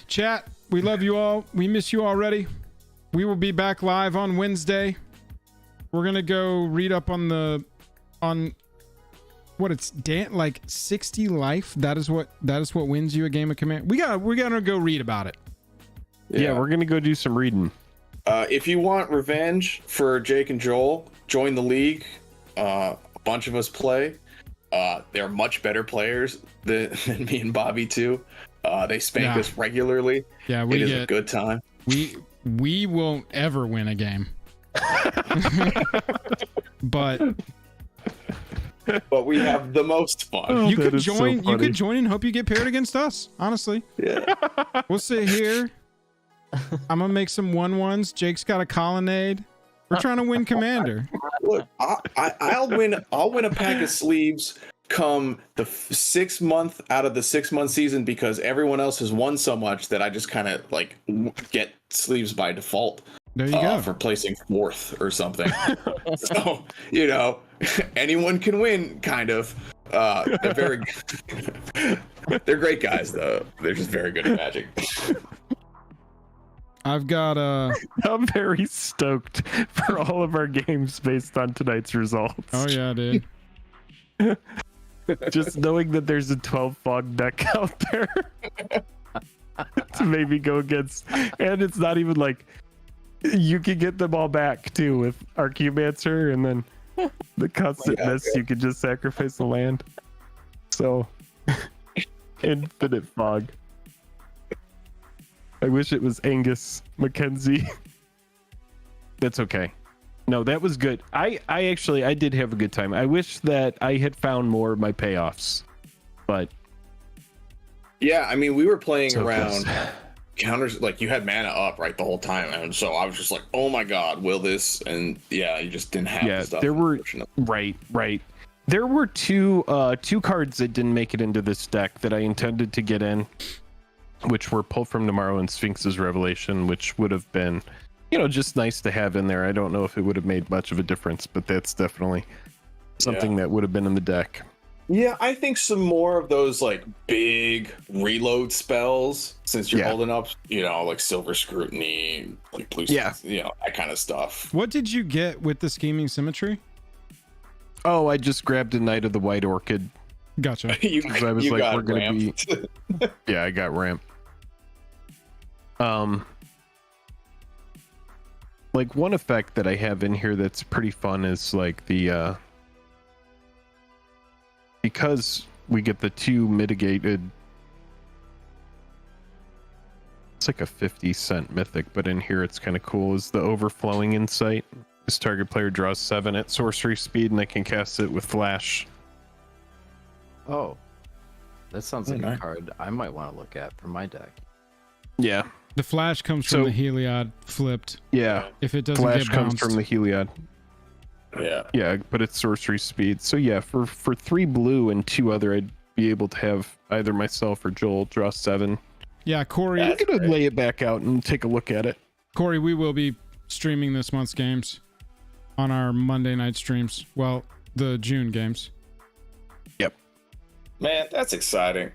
Chat, we love you all. We miss you already. We will be back live on Wednesday. We're going to go read up on what it's like 60 life. That is what wins you a game of Command. We're going to go read about it. Yeah, we're going to go do some reading. If you want revenge for Jake and Joel, join the league. A bunch of us play. They're much better players than me and Bobby too. They spank us regularly. Yeah, it is a good time. We won't ever win a game. but we have the most fun. You could join. So you could join and hope you get paired against us. Honestly, yeah. We'll sit here. I'm gonna make some 1-1s. Jake's got a colonnade. We're trying to win Commander. Look, I'll win a pack of sleeves come the 6 month out of the 6 month season because everyone else has won so much that I just kind of like get sleeves by default. There you go. For placing 4th or something. So, anyone can win, kind of. They're they're great guys though. They're just very good at Magic. I've got I'm very stoked for all of our games based on tonight's results. Oh yeah, dude. Just knowing that there's a 12 fog deck out there to maybe go against, and it's not even like you can get them all back too with Archaeomancer, and then the constant miss, you could just sacrifice the land. So infinite fog. I wish it was Angus Mackenzie. That's okay. No, that was good. I did have a good time. I wish that I had found more of my payoffs, but yeah, I mean, we were playing around counters, like you had mana up right the whole time, and so I was just like, oh my god, will this? And yeah, you just didn't have the stuff. There were right. There were two cards that didn't make it into this deck that I intended to get in, which were Pull from Tomorrow and Sphinx's Revelation, which would have been, just nice to have in there. I don't know if it would have made much of a difference, but that's definitely something that would have been in the deck. Yeah, I think some more of those like big reload spells, since you're holding up, like Silver Scrutiny, like Blue, that kind of stuff. What did you get with the Scheming Symmetry? Oh, I just grabbed a Knight of the White Orchid. Gotcha. I was like, we're gonna be. Yeah, I got ramp. Like one effect that I have in here that's pretty fun is like the because we get the 2 mitigated. It's like a 50-cent mythic, but in here it's kind of cool. Is the Overflowing Insight? This target player draws 7 at sorcery speed, and they can cast it with flash. Oh, that sounds like a card I might want to look at for my deck. Yeah. The flash comes from the Heliod flipped. Yeah. If it doesn't flash get bounced. comes from the Heliod. Yeah. Yeah, but it's sorcery speed. So yeah, for 3 blue and 2 other, I'd be able to have either myself or Joel draw 7. Yeah, Corey. I'm gonna lay it back out and take a look at it. Corey, we will be streaming this month's games on our Monday night streams. Well, the June games. Yep. Man, that's exciting.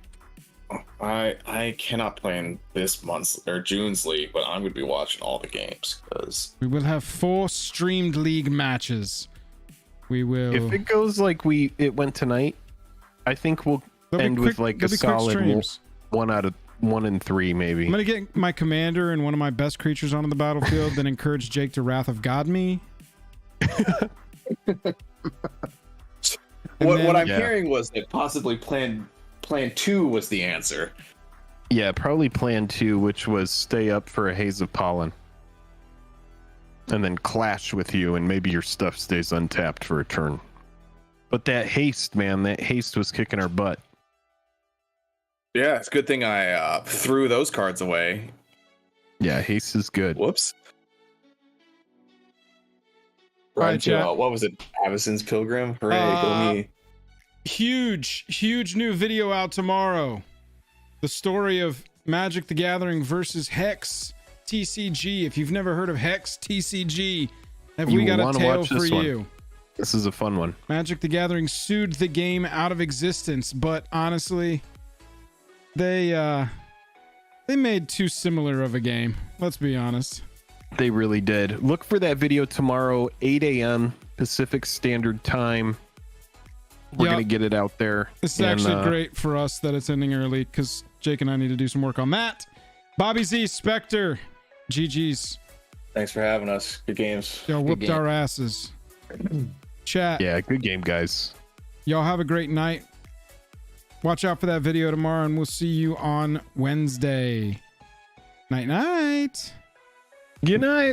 I cannot play in this month's or June's league, but I'm going to be watching all the games because we will have 4 streamed league matches. We will. If it goes like it went tonight, I think end with like a solid 1 in 3, maybe. I'm gonna get my commander and one of my best creatures onto the battlefield, then encourage Jake to Wrath of God me. What I'm hearing was that possibly plan 2 was the answer. Yeah, probably plan 2, which was stay up for a haze of pollen. And then clash with you, and maybe your stuff stays untapped for a turn. But that haste, man, that haste was kicking our butt. Yeah, it's a good thing I threw those cards away. Yeah, haste is good. Whoops. All right, Right, chat. what was it? Avacyn's Pilgrim? Hooray, go me. Huge new video out tomorrow. The story of Magic the Gathering versus Hex TCG. If you've never heard of Hex TCG, we got a tale for you. This is a fun one. Magic the Gathering sued the game out of existence, but honestly, they made too similar of a game. Let's be honest. They really did. Look for that video tomorrow, 8 a.m. Pacific Standard Time. We're going to get it out there. This is actually great for us that it's ending early because Jake and I need to do some work on that. Bobby Z, Spectre, GG's. Thanks for having us. Good games. Y'all whooped our asses. Chat. Yeah, good game, guys. Y'all have a great night. Watch out for that video tomorrow, and we'll see you on Wednesday. Night. Good night.